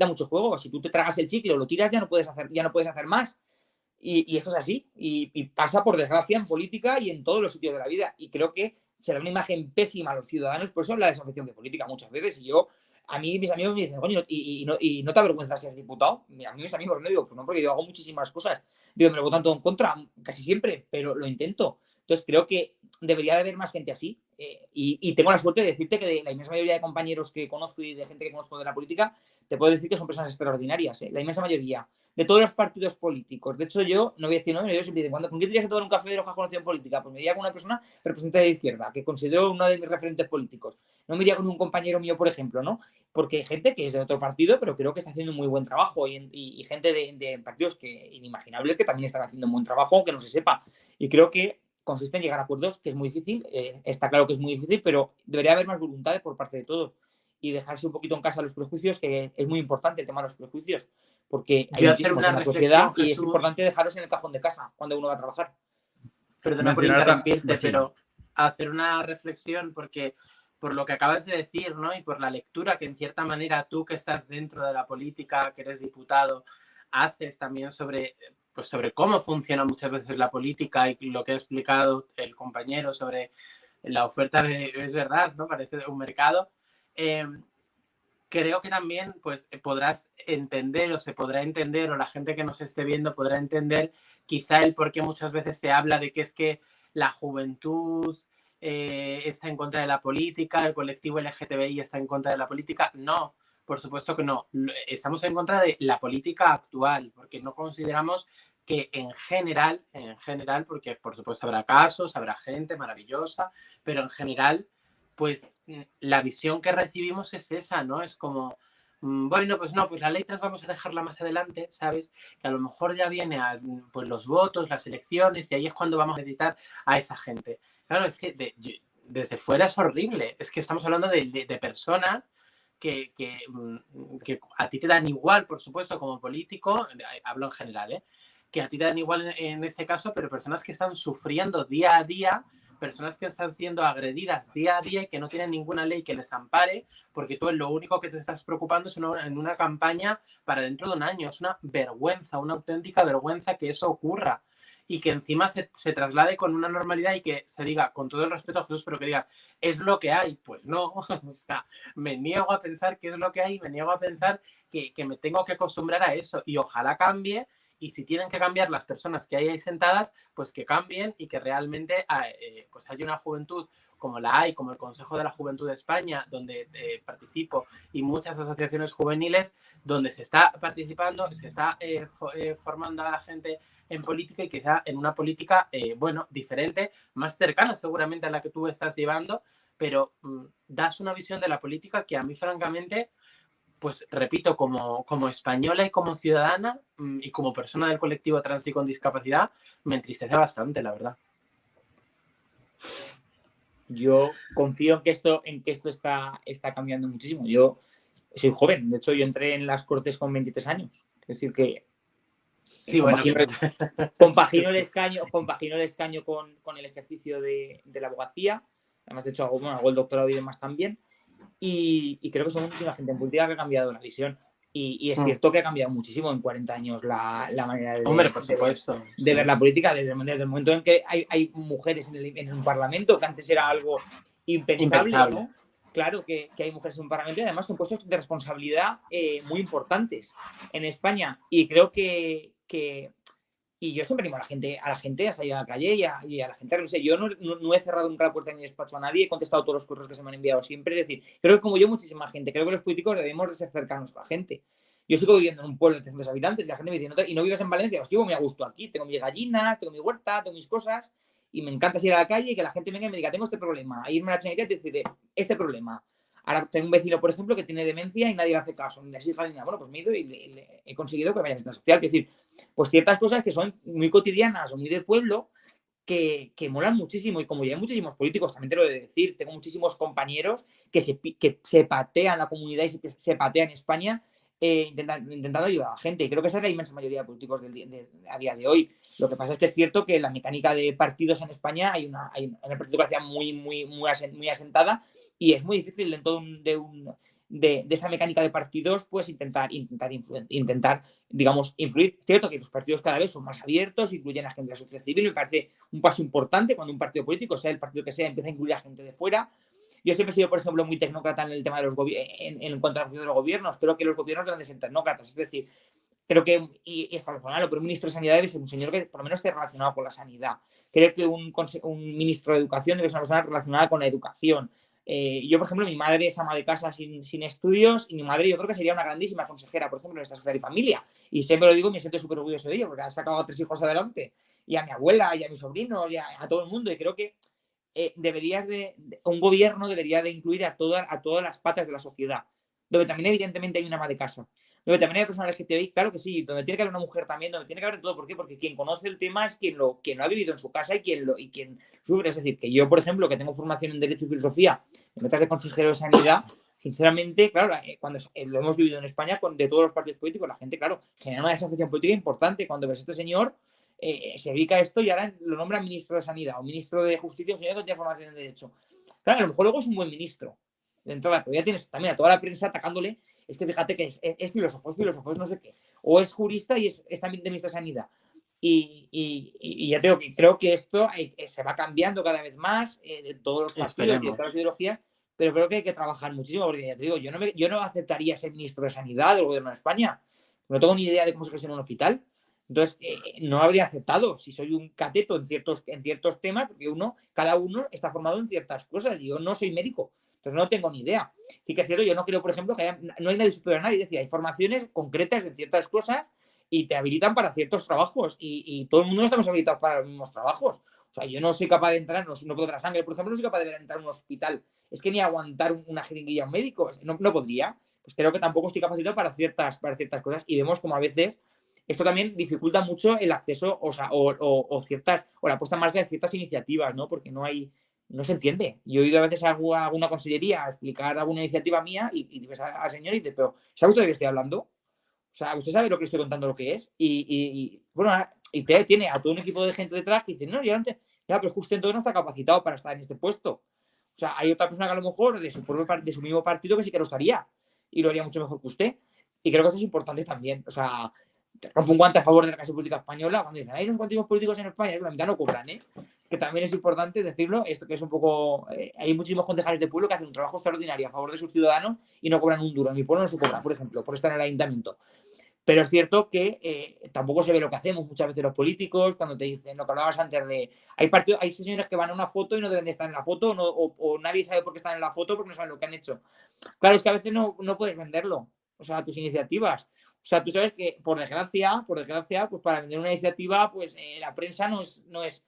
mucho juego. Si tú te tragas el chicle o lo tiras, ya no puedes hacer más. Y esto es así. Y pasa, por desgracia, en política y en todos los sitios de la vida. Y creo que se da una imagen pésima a los ciudadanos, por eso la desafección de política muchas veces. Y a mí mis amigos me dicen, coño, ¿y no te avergüenza ser diputado? A mí mis amigos me digo, pues no, porque yo hago muchísimas cosas. Digo, me lo votan todo en contra, casi siempre, pero lo intento. Entonces creo que debería de haber más gente así. Y tengo la suerte de decirte que de la inmensa mayoría de compañeros que conozco y de gente que conozco de la política, te puedo decir que son personas extraordinarias, la inmensa mayoría. De todos los partidos políticos. De hecho, yo no voy a decir no, yo siempre digo, ¿con quién te irías a tomar un café de hoja con opción política? Pues me iría con una persona representante de izquierda, que considero uno de mis referentes políticos. No me iría con un compañero mío, por ejemplo, ¿no? Porque hay gente que es de otro partido, pero creo que está haciendo un muy buen trabajo. Y gente de partidos inimaginables que también están haciendo un buen trabajo, aunque no se sepa. Y creo que consiste en llegar a acuerdos, que es muy difícil, está claro que es muy difícil, pero debería haber más voluntad por parte de todos y dejarse un poquito en casa los prejuicios, que es muy importante el tema de los prejuicios, porque hay muchísimos en la sociedad y es importante dejarlos en el cajón de casa cuando uno va a trabajar. Perdona por interrumpirte, pero hacer una reflexión, porque por lo que acabas de decir, ¿no? Y por la lectura que en cierta manera tú, que estás dentro de la política, que eres diputado, haces también sobre cómo funciona muchas veces la política y lo que ha explicado el compañero sobre la oferta es verdad, ¿no? Parece un mercado. Creo que también pues podrás entender o se podrá entender, o la gente que nos esté viendo podrá entender quizá el por qué muchas veces se habla de que es que la juventud está en contra de la política, el colectivo LGTBI está en contra de la política. No, por supuesto que no. Estamos en contra de la política actual, porque no consideramos que en general, porque por supuesto habrá casos, habrá gente maravillosa, pero en general, pues la visión que recibimos es esa, ¿no? Es como, bueno, pues no, pues la ley trans vamos a dejarla más adelante, ¿sabes? Que a lo mejor ya viene pues los votos, las elecciones, y ahí es cuando vamos a necesitar a esa gente. Claro, es que desde fuera es horrible. Es que estamos hablando de personas que a ti te dan igual, por supuesto, como político, hablo en general, que a ti te dan igual en este caso, pero personas que están sufriendo día a día personas que están siendo agredidas día a día y que no tienen ninguna ley que les ampare, porque tú lo único que te estás preocupando es en una campaña para dentro de un año. Es una vergüenza, una auténtica vergüenza que eso ocurra y que encima se traslade con una normalidad y que se diga, con todo el respeto a Jesús, pero que diga, es lo que hay. Pues no, o sea, me niego a pensar que es lo que hay, me niego a pensar que me tengo que acostumbrar a eso y ojalá cambie. Y si tienen que cambiar las personas que hay ahí sentadas, pues que cambien y que realmente pues haya una juventud como la hay, como el Consejo de la Juventud de España, donde participo, y muchas asociaciones juveniles, donde se está participando, se está formando a la gente en política y quizá en una política, bueno, diferente, más cercana seguramente a la que tú estás llevando, pero das una visión de la política que a mí francamente, pues repito, como española y como ciudadana y como persona del colectivo trans y con discapacidad, me entristece bastante, la verdad. Yo confío en que esto está cambiando muchísimo. Yo soy joven, de hecho yo entré en las Cortes con 23 años. Es decir que sí, bueno, compagino el escaño con el ejercicio de la abogacía. Además, de hecho, hago el doctorado y demás también. Y creo que son muchísima gente en política que ha cambiado la visión. Y es cierto que ha cambiado muchísimo en 40 años la manera de ver la política, desde el momento en que hay mujeres en un parlamento, que antes era algo impensable. ¿No? Claro que hay mujeres en un parlamento y además con puestos de responsabilidad muy importantes en España. Y creo que y yo siempre animo a la gente a salir a la calle y a la gente a reunirse. Yo no he cerrado nunca la puerta de mi despacho a nadie, he contestado todos los correos que se me han enviado siempre. Es decir, creo que como yo, muchísima gente, creo que los políticos debemos de ser cercanos a la gente. Yo sigo viviendo en un pueblo de 300 habitantes y la gente me dice, ¿y no vives en Valencia? Os digo, muy a gusto aquí, tengo mis gallinas, tengo mi huerta, tengo mis cosas y me encanta salir a la calle y que la gente venga y me diga, tengo este problema, irme a la Generalitat y decir, este problema. Ahora tengo un vecino, por ejemplo, que tiene demencia y nadie le hace caso, ni las hijas ni nada. Bueno, pues me he ido y le he conseguido que vaya a esta social. Es decir, pues ciertas cosas que son muy cotidianas o muy del pueblo que molan muchísimo. Y como ya hay muchísimos políticos, también te lo he de decir, tengo muchísimos compañeros que se patean la comunidad y se patean España intentando ayudar a la gente. Y creo que esa es la inmensa mayoría de políticos a día de hoy. Lo que pasa es que es cierto que la mecánica de partidos en España hay una partidocracia muy asentada. Y es muy difícil dentro de esa mecánica de partidos, pues intentar, digamos, influir. Cierto que los partidos cada vez son más abiertos, incluyen a gente de la sociedad civil. Me parece un paso importante cuando un partido político, sea el partido que sea, empieza a incluir a gente de fuera. Yo siempre he sido, por ejemplo, muy tecnócrata en el tema de en cuanto a los gobiernos. Creo que los gobiernos deben de ser tecnócratas. Es decir, creo que, y está razonable, pero un ministro de Sanidad debe ser un señor que por lo menos esté relacionado con la sanidad. Creo que un ministro de Educación debe ser una persona relacionada con la educación. Yo, por ejemplo, mi madre es ama de casa sin estudios y mi madre yo creo que sería una grandísima consejera, por ejemplo, en esta sociedad y familia. Y siempre lo digo y me siento súper orgulloso de ello porque ha sacado a 3 hijos adelante. Y a mi abuela y a mis sobrinos y a todo el mundo. Y creo que un gobierno debería de incluir a todas las patas de la sociedad. Donde también evidentemente hay una ama de casa. Donde también hay personas LGTBI, claro que sí, donde tiene que haber una mujer también, donde tiene que haber todo. ¿Por qué? Porque quien conoce el tema es quien lo ha vivido en su casa y quien sufre. Es decir, que yo, por ejemplo, que tengo formación en Derecho y Filosofía, me metas de consejero de Sanidad, sinceramente, claro, cuando lo hemos vivido en España de todos los partidos políticos, la gente, claro, genera una desafiación política importante. Cuando ves a este señor, se dedica a esto y ahora lo nombra ministro de Sanidad o ministro de Justicia, un señor que tiene formación en Derecho. Claro, a lo mejor luego es un buen ministro de entrada, pero ya tienes también a toda la prensa atacándole. Es que fíjate que es filósofo, es no sé qué. O es jurista y es también de ministro de Sanidad. Y ya te digo que creo que esto se va cambiando cada vez más de todos los partidos y de todas las ideologías, pero creo que hay que trabajar muchísimo, porque ya te digo, yo no aceptaría ser ministro de Sanidad del gobierno de España. No tengo ni idea de cómo se gestiona un hospital. Entonces, no habría aceptado si soy un cateto en ciertos temas, porque cada uno está formado en ciertas cosas. Yo no soy médico. Entonces no tengo ni idea. Sí que es cierto, yo no creo, por ejemplo, que no hay nadie superior a nadie. Es decir, hay formaciones concretas de ciertas cosas y te habilitan para ciertos trabajos. Y todo el mundo no estamos habilitados para los mismos trabajos. O sea, yo no soy capaz de entrar, no puedo dar sangre, por ejemplo, no soy capaz de entrar a un hospital. Es que ni aguantar una jeringuilla a un médico. No podría. Pues creo que tampoco estoy capacitado para ciertas cosas. Y vemos como a veces esto también dificulta mucho el acceso, o la puesta en marcha de ciertas iniciativas, ¿no? Porque no se entiende. Yo he ido a veces a alguna consellería a explicar alguna iniciativa mía y ves al señor y dices, pero ¿sabe usted de qué estoy hablando? O sea, ¿usted sabe lo que estoy contando lo que es? Bueno, y tiene a todo un equipo de gente detrás que dice, no, yo Ya, pero es que usted entonces no está capacitado para estar en este puesto. O sea, hay otra persona que a lo mejor de su mismo partido que sí que lo estaría y lo haría mucho mejor que usted. Y creo que eso es importante también. O sea, te rompo un guante a favor de la clase política española cuando dicen, hay unos cuantos políticos en España, la mitad no cobran, ¿eh? Que también es importante decirlo, esto que es un poco... hay muchísimos concejales de pueblo que hacen un trabajo extraordinario a favor de sus ciudadanos y no cobran un duro. En mi pueblo no se cobra, por ejemplo, por estar en el ayuntamiento. Pero es cierto que tampoco se ve lo que hacemos muchas veces los políticos, cuando te dicen lo que hablabas antes de... Hay señores que van a una foto y no deben de estar en la foto, o nadie sabe por qué están en la foto porque no saben lo que han hecho. Claro, es que a veces no puedes venderlo, o sea, tus iniciativas. O sea, tú sabes que, por desgracia, pues para vender una iniciativa, pues la prensa no es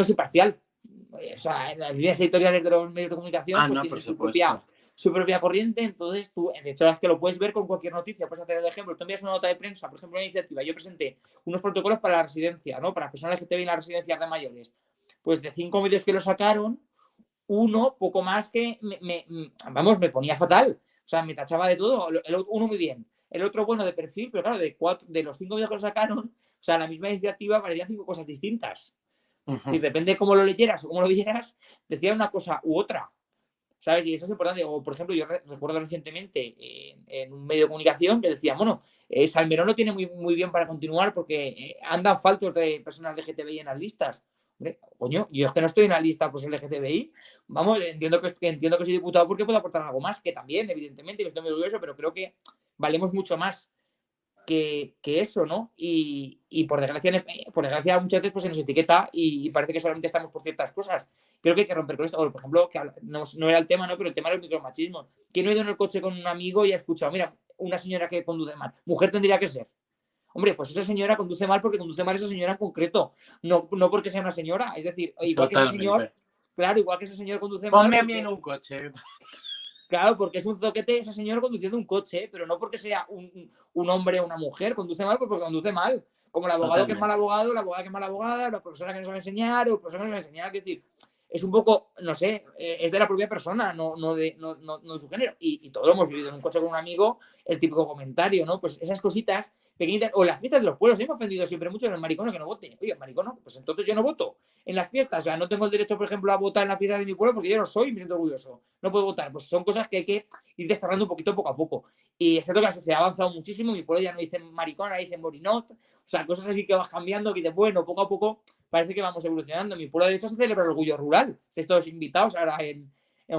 imparcial. O sea, en las líneas editoriales de los medios de comunicación, pues no, tienen por supuesto. su propia corriente, entonces tú, de hecho, es que lo puedes ver con cualquier noticia. Puedes hacer el ejemplo, tú envías una nota de prensa, por ejemplo, una iniciativa. Yo presenté unos protocolos para la residencia, ¿no? Para personas LGTBI en las residencias de mayores. Pues de 5 medios que lo sacaron, uno, poco más que me ponía fatal. O sea, me tachaba de todo. Uno muy bien. El otro, bueno, de perfil, pero claro, de los 5 vídeos que lo sacaron, o sea, la misma iniciativa parecía 5 cosas distintas. Y depende de cómo lo leyeras o cómo lo vieras, decía una cosa u otra. ¿Sabes? Y eso es importante. O, por ejemplo, yo recuerdo recientemente en un medio de comunicación que decía, bueno, Salmerón lo tiene muy bien para continuar porque andan faltos de personas LGTBI en las listas. Hombre, coño, yo es que no estoy en la lista pues LGTBI. Vamos, entiendo que soy diputado porque puedo aportar algo más, que también, evidentemente, que estoy muy orgulloso, pero creo que valemos mucho más que eso, ¿no? Y por desgracia muchas veces pues, se nos etiqueta y parece que solamente estamos por ciertas cosas. Creo que hay que romper con esto. O, por ejemplo, que no era el tema, ¿no? Pero el tema era el micromachismo. ¿Quién no ha ido en el coche con un amigo y ha escuchado, mira, una señora que conduce mal? Mujer tendría que ser. Hombre, pues esa señora conduce mal porque conduce mal esa señora en concreto, no porque sea una señora. Es decir, igual que ese señor, claro, igual que ese señor conduce mal. Ponme a mí en un coche. Claro, porque es un zoquete esa señora conduciendo un coche, pero no porque sea un hombre o una mujer. Conduce mal porque conduce mal. Como el abogado que es mal abogado, la abogada que es mala abogada, la profesora que no sabe enseñar, o el profesor que no sabe enseñar. Es decir, es un poco, no sé, es de la propia persona, no de su género. Y todo lo hemos vivido en un coche con un amigo, el típico comentario, ¿no? Pues esas cositas pequeñitas, o las fiestas de los pueblos. Me ha ofendido siempre mucho en el maricono que no vote. Oye, maricono, pues entonces yo no voto en las fiestas. O sea, no tengo el derecho, por ejemplo, a votar en las fiestas de mi pueblo porque yo no soy y me siento orgulloso. No puedo votar. Pues son cosas que hay que ir desterrando un poquito poco a poco. Y es cierto que la sociedad ha avanzado muchísimo. Mi pueblo ya no dicen maricona, dicen morinot. O sea, cosas así que vas cambiando, que dices, bueno, poco a poco parece que vamos evolucionando. Mi pueblo, de hecho, se celebra el orgullo rural. Estáis todos invitados ahora en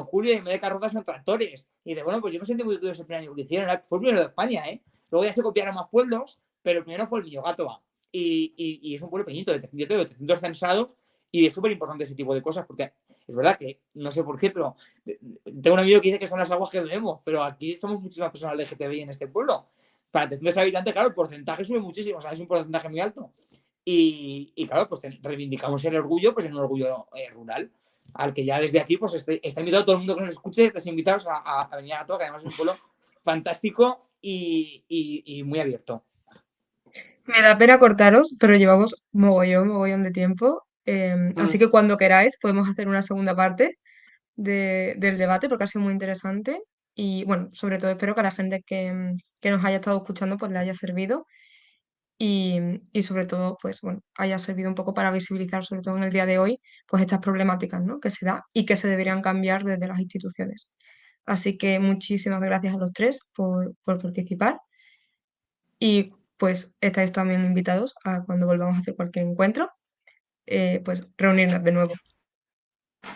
julio y en vez de carrozas son tractores. Y de bueno, pues yo me sentí muy orgulloso el primer año que hicieron. Fue el primero de España, ¿eh? Luego ya se copiaron más pueblos, pero el primero fue el mío, Gátova. Y es un pueblo pequeñito de 300 censados y es súper importante ese tipo de cosas porque es verdad que, no sé por qué, pero tengo un amigo que dice que son las aguas que bebemos, pero aquí somos muchísimas personas LGTBI en este pueblo. Para 300 habitantes, claro, el porcentaje sube muchísimo, o sea, es un porcentaje muy alto. Y claro, pues reivindicamos el orgullo, pues en un orgullo rural, al que ya desde aquí, pues está invitado todo el mundo que nos escuche, estáis invitados a venir a Gátova, que además es un pueblo fantástico y muy abierto. Me da pena cortaros, pero llevamos mogollón de tiempo. Así que cuando queráis podemos hacer una segunda parte del debate porque ha sido muy interesante. Y bueno, sobre todo espero que a la gente que nos haya estado escuchando pues le haya servido y sobre todo pues bueno, haya servido un poco para visibilizar, sobre todo en el día de hoy, pues estas problemáticas, ¿no? que se da y que se deberían cambiar desde las instituciones. Así que muchísimas gracias a los tres por participar. Y pues estáis también invitados a cuando volvamos a hacer cualquier encuentro, pues reunirnos de nuevo.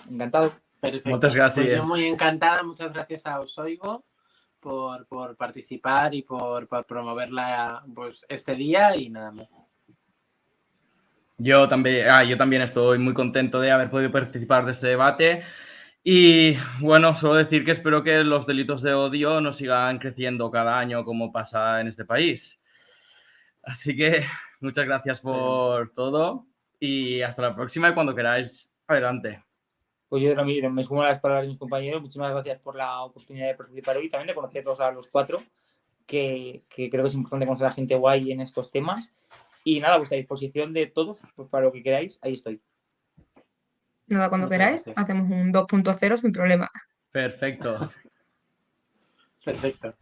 Encantado. Perfecto. Muchas gracias. Pues yo muy encantada. Muchas gracias a Osoigo por participar y por promover pues, este día y nada más. Yo también estoy muy contento de haber podido participar de este debate. Y bueno, solo decir que espero que los delitos de odio no sigan creciendo cada año como pasa en este país. Así que muchas gracias por todo y hasta la próxima y cuando queráis, adelante. Pues yo me sumo a las palabras de mis compañeros. Muchísimas gracias por la oportunidad de participar hoy y también de conocerlos a los cuatro, que creo que es importante conocer a gente guay en estos temas. Y nada, a vuestra disposición de todos, pues para lo que queráis, ahí estoy. Nada, cuando Muchas queráis, gracias. hacemos un 2.0 sin problema. Perfecto. Perfecto.